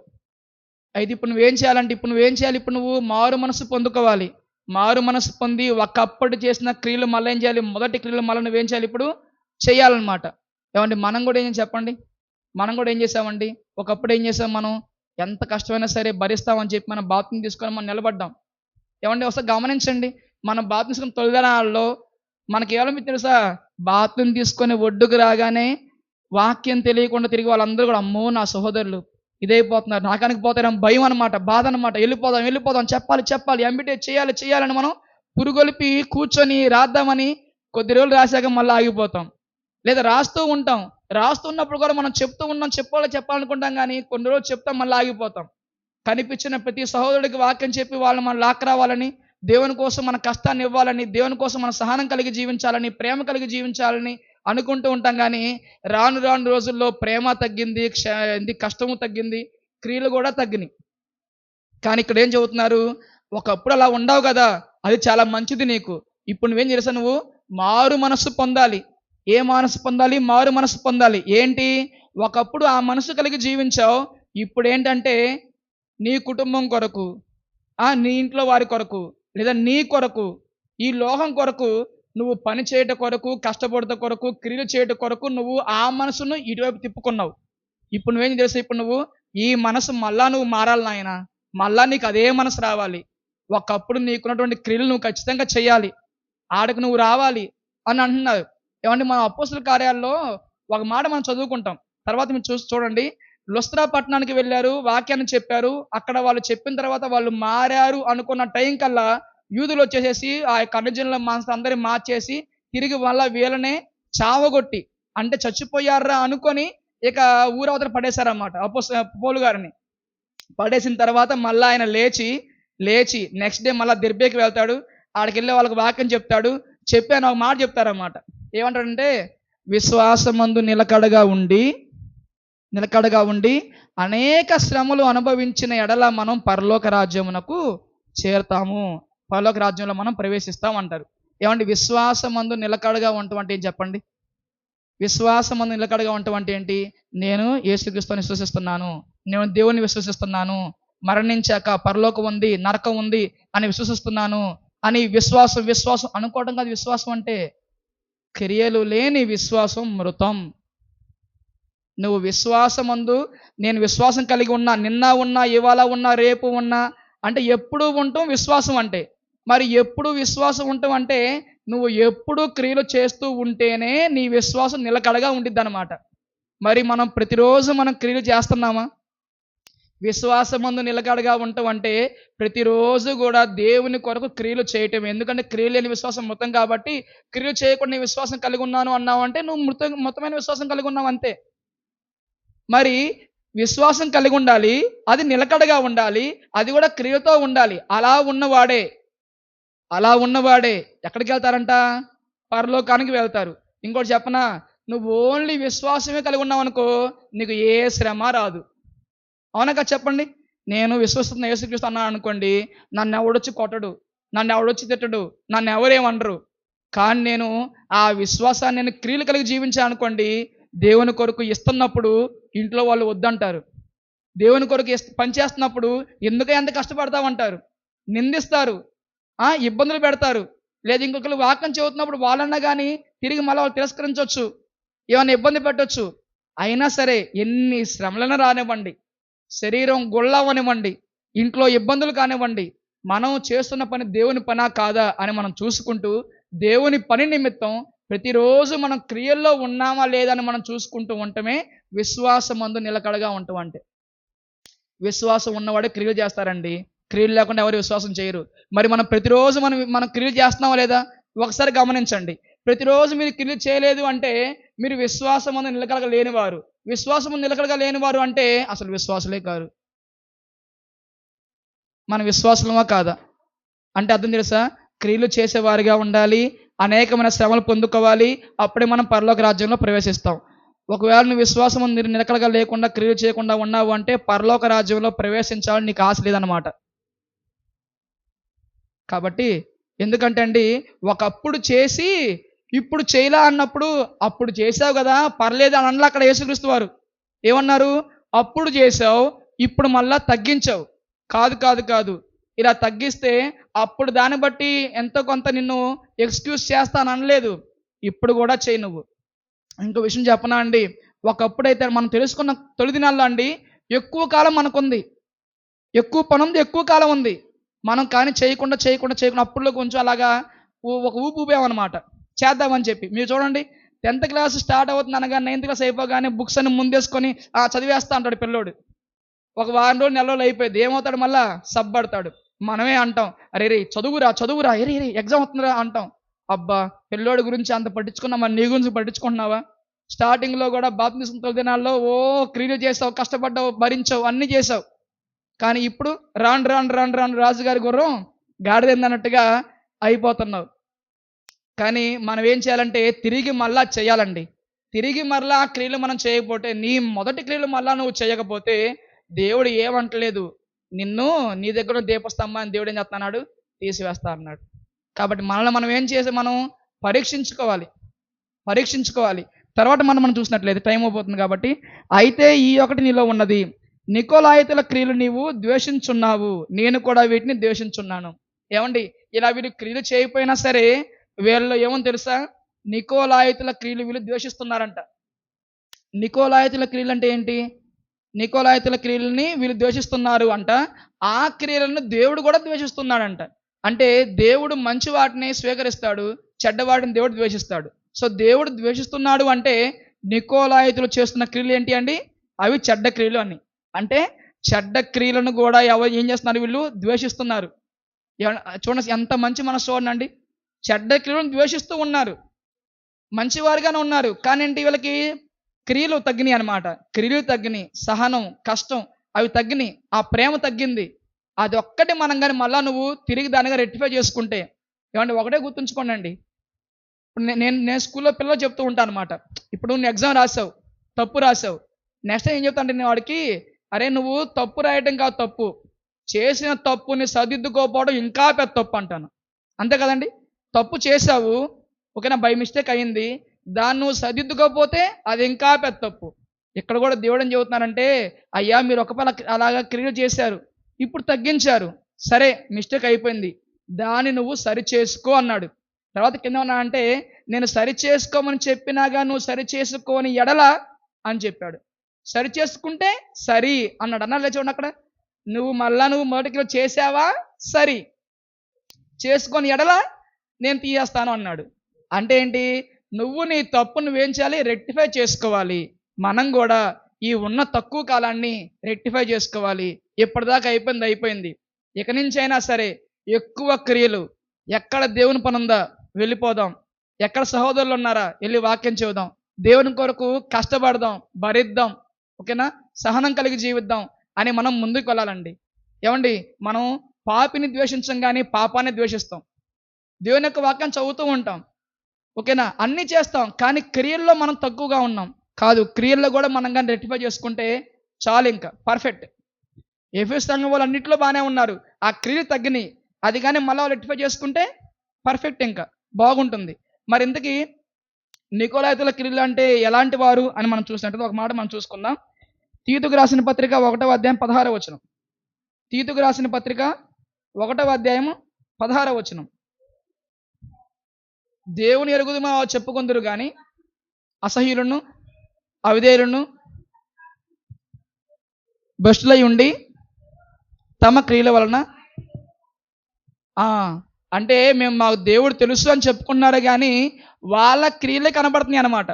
అయితే ఇప్పుడు నువ్వేం చేయాలి? ఇప్పుడు నువ్వు మారు మనసు పొందుకోవాలి. మారు మనసు పొంది ఒకప్పుడు చేసిన క్రియలు మళ్ళీ ఏం చేయాలి? మొదటి క్రియలు మళ్ళీ నువ్వేం చేయాలి? ఇప్పుడు చేయాలన్నమాట. ఏమండి, మనం కూడా ఏం చెప్పండి? మనం కూడా ఏం చేసామండి? ఒకప్పుడు ఏం చేసాం మనం? ఎంత కష్టమైనా సరే భరిస్తామని చెప్పి మనం బాప్తిసం తీసుకొని మనం నిలబడ్డాం. ఏమండి, ఒకసారి గమనించండి. మనం బాప్తిసం తీసుకున్న తొలిదినాల్లో మనకి ఏమో మీకు తెలుసా? బాప్తిసం తీసుకొని ఒడ్డుకు రాగానే వాక్యం తెలియకుండా తిరిగి వాళ్ళందరూ కూడా, అమ్మో నా సహోదరులు ఇదైపోతున్నారు, నాకానికి పోతారని భయం అనమాట, బాధ అనమాట. వెళ్ళిపోదాం, చెప్పాలి, ఎంబిటే చేయాలని మనం పురుగొలిపి కూర్చొని రాద్దామని కొద్ది రోజులు రాశాక మళ్ళీ ఆగిపోతాం. లేదా రాస్తున్నప్పుడు కూడా మనం చెప్పాలనుకుంటాం, కానీ కొన్ని రోజులు చెప్తాం, మళ్ళీ ఆగిపోతాం. కనిపించిన ప్రతి సహోదరుడికి వాక్యం చెప్పి వాళ్ళు మనం లాక్కరావాలని, దేవుని కోసం మన కష్టాన్ని ఇవ్వాలని, దేవుని కోసం మన సహనం కలిగి జీవించాలని, ప్రేమ కలిగి జీవించాలని అనుకుంటూ ఉంటాం. కానీ రాను రోజుల్లో ప్రేమ తగ్గింది, కష్టము తగ్గింది, క్రియలు కూడా తగ్గినాయి. కానీ ఇక్కడ ఏం చెబుతున్నారు? ఒకప్పుడు అలా ఉండవు కదా, అది చాలా మంచిది నీకు. ఇప్పుడు నువ్వేం చేసావు? నువ్వు మారు మనస్సు పొందాలి. ఏ మనసు పొందాలి? మారు మనసు పొందాలి. ఏంటి? ఒకప్పుడు ఆ మనసు కలిగి జీవించావు, ఇప్పుడు ఏంటంటే నీ కుటుంబం కొరకు, నీ ఇంట్లో వారి కొరకు, లేదా నీ కొరకు, ఈ లోకం కొరకు నువ్వు పని చేయట కొరకు, కష్టపడట కొరకు, క్రియలు చేయట కొరకు నువ్వు ఆ మనసును ఇటువైపు తిప్పుకున్నావు. ఇప్పుడు నువ్వేం చేస్తావు? ఇప్పుడు నువ్వు ఈ మనసు మళ్ళా నువ్వు మారాలి నాయన, మళ్ళా నీకు అదే మనసు రావాలి. ఒకప్పుడు నీకున్నటువంటి క్రియలు నువ్వు ఖచ్చితంగా చేయాలి, ఆడకు నువ్వు రావాలి అని అంటున్నారు. ఏమంటే మన అపోస్తలుల కార్యాల్లో ఒక మాట మనం చదువుకుంటాం. తర్వాత మీరు చూడండి, లుస్త్రా పట్టణానికి వెళ్ళారు, వాక్యాన్ని చెప్పారు. అక్కడ వాళ్ళు చెప్పిన తర్వాత వాళ్ళు మారారు అనుకున్న టైం కల్లా యూదులు వచ్చేసేసి ఆ యొక్క అన్యజనుల మనసు అందరినీ మార్చేసి తిరిగి మళ్ళా వీళ్ళనే చావగొట్టి, అంటే చచ్చిపోయారా అనుకొని ఇక ఊరవతల పడేశారన్నమాట పౌలు గారిని. పడేసిన తర్వాత మళ్ళీ ఆయన లేచి నెక్స్ట్ డే మళ్ళీ దెర్బేకి వెళ్తాడు. ఆడికి వెళ్ళి వాళ్ళకి వాక్యం చెప్తాడు. చెప్పాను ఒక మాట చెప్తారన్నమాట. ఏమంటాడంటే, విశ్వాసమందు నిలకడగా ఉండి అనేక శ్రమలు అనుభవించిన ఎడల మనం పరలోక రాజ్యమునకు చేరుతాము, పరలోక రాజ్యంలో మనం ప్రవేశిస్తాం అంటారు. ఏమంటే విశ్వాసమందు నిలకడగా ఉండటం అంటే ఏం చెప్పండి? విశ్వాసమందు నిలకడగా ఉండటం అంటే ఏంటి? నేను యేసుక్రీస్తుని విశ్వసిస్తున్నాను, నేను దేవుని విశ్వసిస్తున్నాను, మరణించాక పరలోకం ఉంది, నరకం ఉంది అని విశ్వసిస్తున్నాను అని విశ్వాసం అనుకోవడం కాదు. విశ్వాసం అంటే క్రియలు లేని విశ్వాసం మృతం. నువ్వు విశ్వాసమందు, నేను విశ్వాసం కలిగి ఉన్నా, నిన్న ఉన్నా, ఇవాళ ఉన్నా, రేపు ఉన్నా అంటే ఎప్పుడు ఉంటాం విశ్వాసం అంటే. మరి ఎప్పుడు విశ్వాసం ఉంటాం అంటే నువ్వు ఎప్పుడు క్రియలు చేస్తూ ఉంటేనే నీ విశ్వాసం నిలకడగా ఉండిద్ది అన్నమాట. మరి మనం ప్రతిరోజు క్రియలు చేస్తున్నామా? విశ్వాసమందు నిలకడగా ఉండటం అంటే ప్రతిరోజు కూడా దేవుని కొరకు క్రియలు చేయటం. ఎందుకంటే క్రియలు లేని విశ్వాసం మృతం కాబట్టి, క్రియలు చేయకుండా విశ్వాసం కలిగి ఉన్నాను అన్నావు అంటే నువ్వు మృతమైన విశ్వాసం కలిగి ఉన్నావు అంతే. మరి విశ్వాసం కలిగి ఉండాలి, అది నిలకడగా ఉండాలి, అది కూడా క్రియతో ఉండాలి. అలా ఉన్నవాడే ఎక్కడికి వెళ్తారంట? పరలోకానికి వెళ్తారు. ఇంకోటి చెప్పనా? నువ్వు ఓన్లీ విశ్వాసమే కలిగి ఉన్నావు అనుకో, నీకు ఏ శ్రమ రాదు. అవునా కదా చెప్పండి? నేను విశ్వసిస్తున్న యేసుక్రీస్తు అన్నాను అనుకోండి, నన్ను ఎవడొచ్చి కొట్టడు, నన్ను ఎవడొచ్చి తిట్టడు, నన్ను ఎవరేమనరు. కానీ నేను ఆ విశ్వాసాన్ని నేను క్రియలు కలిగి జీవించాను అనుకోండి, దేవుని కొరకు ఇస్తున్నప్పుడు ఇంట్లో వాళ్ళు వద్దంటారు. దేవుని కొరకు పనిచేస్తున్నప్పుడు ఎందుకు ఎంత కష్టపడతామంటారు, నిందిస్తారు, ఇబ్బందులు పెడతారు. లేదా ఇంకొకరు వాక్యం చెబుతున్నప్పుడు వాళ్ళన్నా కానీ తిరిగి మళ్ళీ వాళ్ళు తిరస్కరించవచ్చు, ఏమైనా ఇబ్బంది పెట్టవచ్చు. అయినా సరే ఎన్ని శ్రమలను రానివ్వండి, శరీరం గొల్లవనివ్వండి, ఇంట్లో ఇబ్బందులు కానివ్వండి, మనం చేస్తున్న పని దేవుని పనా కాదా అని మనం చూసుకుంటూ, దేవుని పని నిమిత్తం ప్రతిరోజు మనం క్రియల్లో ఉన్నామా లేదా అని మనం చూసుకుంటూ ఉండటమే విశ్వాసమందు నిలకడగా ఉండటం అంటే. విశ్వాసం ఉన్నవాడే క్రియలు చేస్తారండి, క్రియలు లేకుండా ఎవరు విశ్వాసం చేయరు. మరి మనం ప్రతిరోజు మనం క్రియలు చేస్తున్నామా లేదా ఒకసారి గమనించండి. ప్రతిరోజు మీరు క్రియలు చేయలేదు అంటే మీరు విశ్వాసమందు నిలకడగా లేనివారు. విశ్వాసమందు నిలకడగా లేనివారు అంటే అసలు విశ్వాసులే కాదు. మన విశ్వాసులమా కాదా అంటే అర్థం తెలుసా? క్రియలు చేసేవారిగా ఉండాలి, అనేకమైన శ్రమలు పొందుకోవాలి, అప్పుడే మనం పరలోక రాజ్యంలో ప్రవేశిస్తాం. ఒకవేళ నువ్వు విశ్వాసం నిలకడగా లేకుండా క్రియలు చేయకుండా ఉన్నావు అంటే పరలోక రాజ్యంలో ప్రవేశించాలని నీకు ఆశ లేదన్నమాట. కాబట్టి ఎందుకంటే అండి, ఒకప్పుడు చేసి ఇప్పుడు చేయలా అన్నప్పుడు అప్పుడు చేసావు కదా పర్లేదు అని అనలా అక్కడ యేసుక్రీస్తు వారు. ఏమన్నారు? అప్పుడు చేసావు, ఇప్పుడు మళ్ళా తగ్గించావు. కాదు, కాదు, కాదు. ఇలా తగ్గిస్తే అప్పుడు దాన్ని బట్టి ఎంతో కొంత నిన్ను ఎక్స్‌క్యూజ్ చేస్తాననలేదు. ఇప్పుడు గూడా చెయ్యి నువ్వు. ఇంకో విషయం చెప్పనా అండి? ఒకప్పుడైతే మనం తెలుసుకున్న తొలి దినాల్లో అండి ఎక్కువ కాలం మనకుంది. ఎక్కువ పనుంది, ఎక్కువ కాలం ఉంది. మనం కానీ చేయకుండా అప్పుడులో కొంచెం అలాగా ఒక ఊపు ఊపామనమాట. చేద్దామని చెప్పి. మీరు చూడండి 10థ్ క్లాస్ స్టార్ట్ అవుతుంది అనగానే 9థ్ క్లాస్ అయిపోగానే బుక్స్ అన్ని ముందేసుకొని చదివేస్తా అంటాడు పిల్లోడు. ఒక వారం రోజులు, నెల రోజులు అయిపోయిద్ది. ఏమవుతాడు మళ్ళా? సబ్బడతాడు. మనమే అంటాం, "అరేరేయ్ చదువురా, చదువురా, అరేరేయ్ ఎగ్జామ్ వస్తుందిరా" అంటాం. అబ్బా! పిల్లోడి గురించి అంత పట్టించుకున్నా మరి నీ గురించి పట్టించుకుంటున్నావా? స్టార్టింగ్‌లో గూడా బాప్తిస్మం తొలి దినాల్లో క్రియలు చేసావు, కష్టపడ్డావు, భరించావు, అన్నీ చేసావు. కానీ ఇప్పుడు రాను రాను రాను రాను రాజుగారి గుర్రం గాడిదెందన్నట్టుగా అయిపోతున్నావు. కానీ మనం ఏం చేయాలంటే తిరిగి మళ్ళా చేయాలండి. తిరిగి మరలా ఆ క్రియలు మనం చేయకపోతే నీ మొదటి క్రియలు మళ్ళా నువ్వు చేయకపోతే దేవుడు ఏమంటలేదు. నిన్ను నీ దగ్గర ఉన్న దీపస్తంభాన్ని దేవుడు ఏం చేస్తున్నాడు? తీసివేస్తా అన్నాడు. కాబట్టి మనల్ని మనం ఏం చేసి మనం పరీక్షించుకోవాలి. పరీక్షించుకోవాలి. తర్వాత మనం చూసినట్లయితే టైం అయిపోతుంది కాబట్టి, అయితే ఈ ఒకటి నీలో ఉన్నది. నికోలాయితుల క్రియలు నీవు ద్వేషించున్నావు. నేను కూడా వీటిని ద్వేషించున్నాను. ఏమండి? ఇలా వీళ్ళు క్రియలు చేయకపోయినా సరే వీళ్ళలో ఏముందో తెలుసా? నికోలాయితుల క్రియలు వీళ్ళు ద్వేషిస్తున్నారంట. నికోలాయితుల క్రియలు అంటే ఏంటి? నికోలాయితుల క్రియలని వీళ్ళు ద్వేషిస్తున్నారు అంట. ఆ క్రియలను దేవుడు కూడా ద్వేషిస్తున్నాడంట. అంటే దేవుడు మంచి వాటిని స్వీకరిస్తాడు, చెడ్డ వాటిని దేవుడు ద్వేషిస్తాడు. సో దేవుడు ద్వేషిస్తున్నాడు అంటే నికోలాయితులు చేస్తున్న క్రియలు ఏంటి అండి? అవి చెడ్డ క్రియలు అని. అంటే చెడ్డ క్రియలను కూడా ఏం చేస్తున్నారు? వీళ్ళు ద్వేషిస్తున్నారు. చూడండి ఎంత మంచి మనసు చూడండి. చెడ్డ క్రియలను ద్వేషిస్తూ ఉన్నారు. మంచివారుగానే ఉన్నారు. కానీ ఏంటి వీళ్ళకి క్రియలు తగ్గినాయి అనమాట. క్రియలు తగ్గినాయి, సహనం, కష్టం అవి తగ్గినాయి. ఆ ప్రేమ తగ్గింది. అది ఒక్కటి మనం గాని మళ్ళా నువ్వు తిరిగి దానిగా రెక్టిఫై చేసుకుంటే ఏమంటే ఒకటే గుర్తుంచుకోండి. ఇప్పుడు నేను స్కూల్లో పిల్లలకు చెప్తూ ఉంటాను అనమాట. ఇప్పుడు నువ్వు ఎగ్జామ్ రాసావు, తప్పు రాసావు. నెక్స్ట్ టైం ఏం చెప్తా అంటే నేను వాడికి, అరే నువ్వు తప్పు రాయటం కాదు తప్పు, చేసిన తప్పుని సరిదిద్దుకోకపోవడం ఇంకా పెద్ద తప్పు అంటాను. అంతే కదండి? తప్పు చేసావు, ఓకేనా, బై మిస్టేక్ అయింది, దాన్ని నువ్వు సరిదిద్దుకోకపోతే అది ఇంకా పెద్ద తప్పు. ఇక్కడ కూడా దేవుడు ఏం చెబుతున్నారంటే, అయ్యా మీరు అలాగా క్రియలు చేశారు, ఇప్పుడు తగ్గించారు, సరే మిస్టేక్ అయిపోయింది, దాన్ని నువ్వు సరి చేసుకో అన్నాడు. తర్వాత కింద ఉన్నా అంటే నేను సరి చేసుకోమని చెప్పినాగా నువ్వు సరి చేసుకోని ఎడల అని చెప్పాడు. సరి చేసుకుంటే సరి అన్నాడు. అన్నా చూడండి అక్కడ, నువ్వు మొదటిలో చేసావా, సరి చేసుకొని ఎడల నేను తీయేస్తాను అన్నాడు. అంటే ఏంటి? నువ్వు నీ తప్పు నువ్వేం చేయాలి? రెక్టిఫై చేసుకోవాలి. మనం కూడా ఈ ఉన్న తక్కువ కాలాన్ని రెక్టిఫై చేసుకోవాలి. ఇప్పటిదాకా అయిపోయింది. ఇక నుంచి అయినా సరే ఎక్కువ క్రియలు, ఎక్కడ దేవుని పని ఉందా వెళ్ళిపోదాం, ఎక్కడ సహోదరులు ఉన్నారా వెళ్ళి వాక్యం చెబుదాం, దేవుని కొరకు కష్టపడదాం, భరిద్దాం, ఓకేనా, సహనం కలిగి జీవిద్దాం అని మనం ముందుకు వెళ్ళాలండి. ఏమండి? మనం పాపిని ద్వేషించం కానీ పాపాన్ని ద్వేషిస్తాం. దేవుని యొక్క వాక్యం చదువుతూ ఉంటాం, ఓకేనా, అన్నీ చేస్తాం, కానీ క్రియల్లో మనం తక్కువగా ఉన్నాం. కాదు, క్రియల్లో కూడా మనం కానీ రెక్టిఫై చేసుకుంటే చాలు, ఇంకా పర్ఫెక్ట్. ఎఫెసు సంఘం వాళ్ళు అన్నింటిలో బాగానే ఉన్నారు, ఆ క్రియలు తగ్గినాయి, అది కానీ మళ్ళీ రెక్టిఫై చేసుకుంటే పర్ఫెక్ట్, ఇంకా బాగుంటుంది. మరి ఇంతకీ నికోలాయితుల క్రియలు అంటే ఎలాంటి వారు అని మనం చూసినట్టు ఒక మాట మనం చూసుకుందాం. తీతుకు రాసిన పత్రిక 1వ అధ్యాయం 16వ వచనం. తీతుకు రాసిన పత్రిక 1వ అధ్యాయం 16వ వచనం. దేవుని ఎరుగుదుమా చెప్పుకొందురు గాని అసహ్యులను, అవిధేయులను, భ్రష్టులై ఉండి తమ క్రియల వలన అంటే మాకు దేవుడు తెలుసు అని చెప్పుకున్నారు కానీ వాళ్ళ క్రియలే కనబడుతున్నాయి అన్నమాట.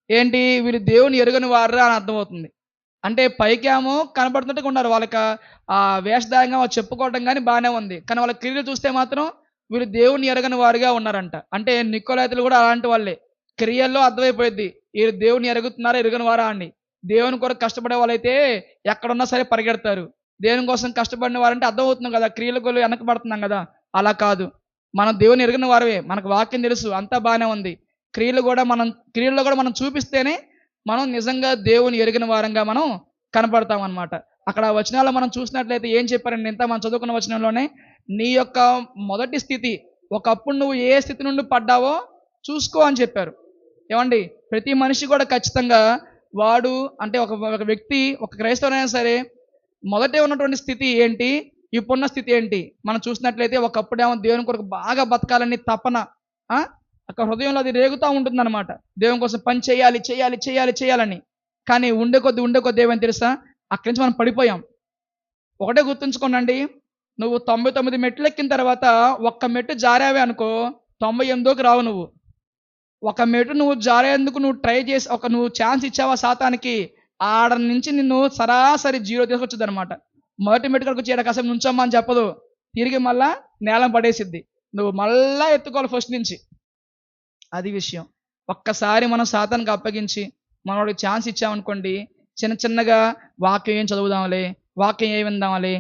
ఏంటి? వీళ్ళు దేవుని ఎరుగని వారా అని అర్థమవుతుంది. అంటే పైకేమో కనబడుతున్నట్టుగా ఉన్నారు, వాళ్ళకి వేషధాయంగా వాళ్ళు చెప్పుకోవడం కానీ బాగానే ఉంది, కానీ వాళ్ళ క్రియలు చూస్తే మాత్రం వీళ్ళు దేవుని ఎరగని వారుగా ఉన్నారంట. అంటే నికోలాయితులు కూడా అలాంటి వాళ్ళే. క్రియల్లో అర్థమైపోయింది వీళ్ళు దేవుని ఎరుగుతున్నారా ఎరుగని వారా అని. దేవుని కొరకు కష్టపడే వాళ్ళైతే ఎక్కడున్నా సరే పరిగెడతారు. దేవుని కోసం కష్టపడిన వారంటే అర్థమవుతుంది కదా, క్రియలకు వెనకబడుతున్నాం కదా. అలా కాదు, మనం దేవుని ఎరిగిన వారమే, మనకు వాక్యం తెలుసు, అంతా బాగానే ఉంది. క్రియల్లో కూడా మనం చూపిస్తేనే మనం నిజంగా దేవుని ఎరిగిన వారంగా మనం కనపడతాం అన్నమాట. అక్కడ వచనాల్లో మనం చూసినట్లయితే ఏం చెప్పారండి? ఇంత మనం చదువుకున్న వచనంలోనే నీ యొక్క మొదటి స్థితి, ఒకప్పుడు నువ్వు ఏ స్థితి నుండి పడ్డావో చూసుకో అని చెప్పారు. ఏమండి, ప్రతి మనిషి కూడా ఖచ్చితంగా వాడు అంటే ఒక ఒక వ్యక్తి, ఒక క్రైస్తవుడైనా సరే మొదటే ఉన్నటువంటి స్థితి ఏంటి, ఇప్పుడున్న స్థితి ఏంటి మనం చూసినట్లయితే, ఒకప్పుడేమో దేవుని కొరకు బాగా బతకాలని తపన, ఆ అక్కడ హృదయంలో అది రేగుతూ ఉంటుందన్నమాట. దేవుని కోసం పని చేయాలి చేయాలి చేయాలి చేయాలని. కానీ ఉండే కొద్ది ఏమని తెలుసా, అక్కడి నుంచి మనం పడిపోయాం. ఒకటే గుర్తుంచుకోనండి, నువ్వు 99 మెట్లు ఎక్కిన తర్వాత ఒక్క మెట్టు జారావే అనుకో, 98కి రావు నువ్వు. ఒక మెట్టు నువ్వు జారేందుకు నువ్వు ట్రై చేసి నువ్వు ఛాన్స్ ఇచ్చావా సాతానికి, ఆడ నుంచి నిన్ను సరాసరి జీరో తీసుకొచ్చుద్దనమాట. మొదటి మెట్టు కాడికి వచ్చి ఈడ కాసేపు నుంచోమ్మా అని చెప్పదు, తిరిగి మళ్ళా నేలం పడేసిద్ది. నువ్వు మళ్ళా ఎత్తుకోవాలి ఫస్ట్ నుంచి. అది విషయం. ఒక్కసారి మనం సాతానికి అప్పగించి మనోడికి ఛాన్స్ ఇచ్చామనుకోండి, చిన్న చిన్నగా వాక్యం ఏం చదువుదాంలే, వాక్యం ఏం విందాంలే,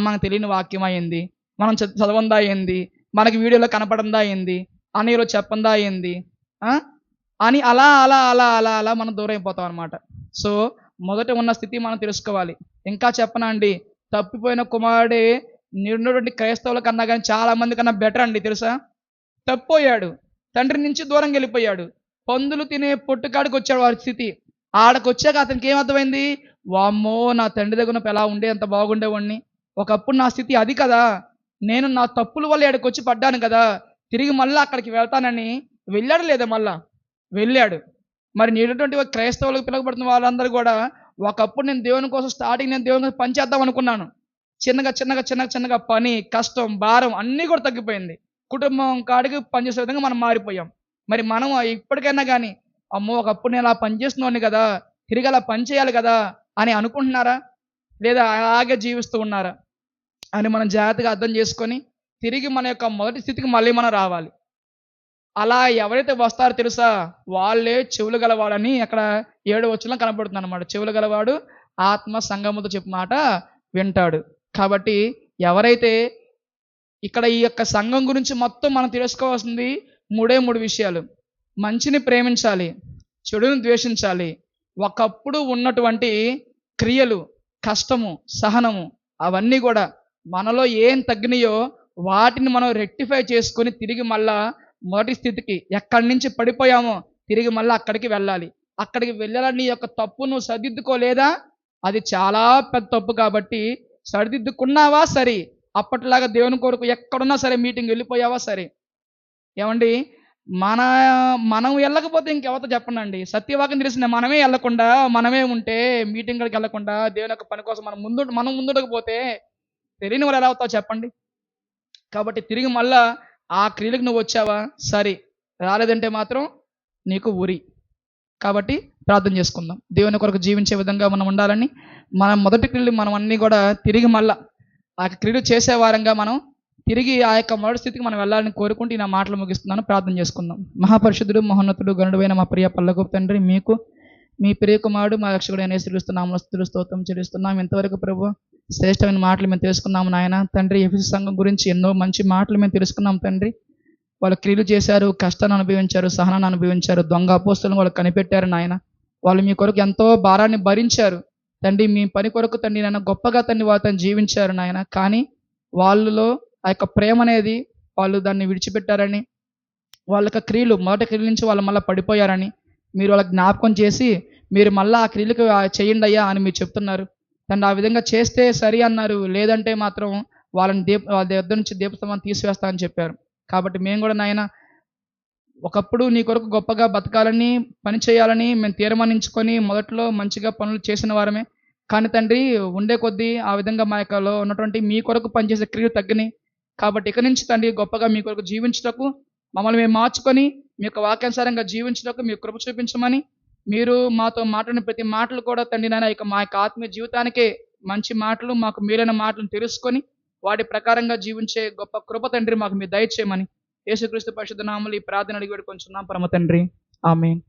మనకు తెలియని వాక్యం అయింది, మనం చదవందా అయింది, మనకి వీడియోలో కనపడందా అయింది, అన్నయ్యలో చెప్పందా అయింది అని అలా అలా అలా అలా అలా మనం దూరం అయిపోతాం అనమాట. సో మొదట ఉన్న స్థితి మనం తెలుసుకోవాలి. ఇంకా చెప్పనా అండి, తప్పిపోయిన కుమారుడే నిన్నటువంటి క్రైస్తవుల కన్నా కానీ చాలా మంది కన్నా బెటర్ అండి తెలుసా. తప్పిపోయాడు, తండ్రి నుంచి దూరంగా వెళ్ళిపోయాడు, పందులు తినే పొట్టుకాడికి వచ్చాడు వారి స్థితి. ఆడకు వచ్చాక అతనికి ఏమర్థమైంది, వామ్మో నా తండ్రి దగ్గర ఎలా ఉండే ఎంత బాగుండేవాడిని, ఒకప్పుడు నా స్థితి అది కదా, నేను నా తప్పుల వల్ల ఇక్కడికి వచ్చి పడ్డాను కదా, తిరిగి మళ్ళీ అక్కడికి వెళ్తానని వెళ్ళాడు లేదా, మళ్ళా వెళ్ళాడు. మరి నేనటువంటి క్రైస్తవులకు పిలువబడుతున్న వాళ్ళందరూ కూడా, ఒకప్పుడు నేను దేవుని కోసం నేను దేవుని కోసం పని చేద్దాం అనుకున్నాను, చిన్నగా చిన్నగా చిన్నగా చిన్నగా పని కష్టం భారం అన్నీ కూడా తగ్గిపోయింది, కుటుంబం కాడికి పనిచేసే విధంగా మనం మారిపోయాం. మరి మనం ఇప్పటికైనా కానీ, అమ్మో ఒకప్పుడు నేను అలా పనిచేస్తున్నాను కదా, తిరిగి అలా పని చేయాలి కదా అని అనుకుంటున్నారా, లేదా అలాగే జీవిస్తూ ఉన్నారా అని మనం జాగ్రత్తగా అర్థం చేసుకొని తిరిగి మన యొక్క మొదటి స్థితికి మళ్ళీ మనం రావాలి. అలా ఎవరైతే వస్తారో తెలుసా, వాళ్ళే చెవులు గలవాడని అక్కడ 7వ వచనంలో కనబడుతుంది అనమాట. చెవులు గలవాడు ఆత్మ సంగముతో చెప్పు మాట వింటాడు. కాబట్టి ఎవరైతే ఇక్కడ ఈ యొక్క సంఘం గురించి మొత్తం మనం తెలుసుకోవాల్సింది 3 విషయాలు. మంచిని ప్రేమించాలి, చెడుని ద్వేషించాలి, ఒకప్పుడు ఉన్నటువంటి క్రియలు, కష్టము, సహనము అవన్నీ కూడా మనలో ఏం తగ్గినాయో వాటిని మనం రెక్టిఫై చేసుకొని తిరిగి మళ్ళా మొదటి స్థితికి, ఎక్కడి నుంచి పడిపోయామో తిరిగి మళ్ళీ అక్కడికి వెళ్ళాలి. అక్కడికి వెళ్ళాలని నీ యొక్క తప్పు నువ్వు సరిదిద్దుకోలేదా, అది చాలా పెద్ద తప్పు. కాబట్టి సరిదిద్దుకున్నావా సరే, అప్పటిలాగా దేవుని కొరకు ఎక్కడున్నా సరే మీటింగ్ వెళ్ళిపోయావా సరే. ఏమండి, మనం వెళ్ళకపోతే ఇంకెవరితో చెప్పండి. సత్యవాక్యం తెలిసిన మనమే వెళ్ళకుండా, మనమే ఉంటే మీటింగ్కి వెళ్ళకుండా దేవుని యొక్క పని కోసం మనం ముందుకు తెలియని వాళ్ళు ఎలా అవుతావు చెప్పండి. కాబట్టి తిరిగి మళ్ళా ఆ క్రియలకు నువ్వు వచ్చావా సరే, రాలేదంటే మాత్రం నీకు ఉరి. కాబట్టి ప్రార్థన చేసుకుందాం, దేవుని కొరకు జీవించే విధంగా మనం ఉండాలని. మనం మొదటి క్రియలు మనం అన్నీ కూడా తిరిగి మళ్ళా ఆ క్రియలు చేసే వారంగా మనం తిరిగి ఆ యొక్క మొదటి స్థితికి మనం వెళ్ళాలని కోరుకుంటూ నా మాటలు ముగిస్తున్నాను. ప్రార్థన చేసుకుందాం. మహాపరిశుద్ధుడు మహోన్నతుడు గనుడైన మా ప్రియ పల్లగొప్ప తండ్రి, మీకు మీ ప్రియ కుమారుడు మా రక్షకుడైన యేసుక్రీస్తునామములో స్తుతులు స్తోత్రం చెల్లిస్తున్నాం. ఇంతవరకు ప్రభు శ్రేష్టమైన మాటలు మేము తెలుసుకున్నాము నాయన తండ్రి. ఎఫెసు సంఘం గురించి ఎన్నో మంచి మాటలు మేము తెలుసుకున్నాం తండ్రి. వాళ్ళు క్రియలు చేశారు, కష్టాన్ని అనుభవించారు, సహనాన్ని అనుభవించారు, దొంగ అపోస్తలను వాళ్ళు కనిపెట్టారు నాయన. వాళ్ళు మీ కొరకు ఎంతో భారాన్ని భరించారు తండ్రి. మీ పని కొరకు తండ్రి నాయన గొప్పగా తండ్రి వాళ్ళని జీవించారు నాయన. కానీ వాళ్ళలో ఆ యొక్క ప్రేమ అనేది వాళ్ళు దాన్ని విడిచిపెట్టారని, వాళ్ళ యొక్క క్రియలు మొదటి క్రియల నుంచి వాళ్ళు మళ్ళీ పడిపోయారని మీరు వాళ్ళకి జ్ఞాపకం చేసి, మీరు మళ్ళీ ఆ క్రియలకు చేయండి అయ్యా అని మీరు చెప్తున్నారు తండ్రి. ఆ విధంగా చేస్తే సరి అన్నారు, లేదంటే మాత్రం వాళ్ళని వాళ్ళ దగ్గర నుంచి దీపస్తంభాన్ని తీసివేస్తామని చెప్పారు. కాబట్టి మేము కూడా నాయన ఒకప్పుడు నీ కొరకు గొప్పగా బతకాలని, పని చేయాలని మేము తీర్మానించుకొని మొదట్లో మంచిగా పనులు చేసిన వారమే. కానీ తండ్రి ఉండే కొద్దీ ఆ విధంగా మా యొక్కలో ఉన్నటువంటి మీ కొరకు పనిచేసే క్రియలు తగ్గినాయి. కాబట్టి ఇక నుంచి తండ్రి గొప్పగా మీ కొరకు జీవించుటకు మమ్మల్ని మేము మార్చుకొని మీ యొక్క వాక్యానుసారంగా జీవించుటకు మీ కృప చూపించమని, మీరు మాతో మాట్లాడిన ప్రతి మాటలు కూడా తండ్రి నాయన మా యొక్క ఆత్మీయ జీవితానికే మంచి మాటలు, మాకు మేలైన మాటలను తెలుసుకొని వాటి ప్రకారంగా జీవించే గొప్ప కృప తండ్రి మాకు మీరు దయచేయమని యేసుక్రీస్తు పరిశుద్ధ నామములో ఈ ప్రార్థన అడిగి వేడుకొంచున్నాం పరమ తండ్రి. ఆమేన్.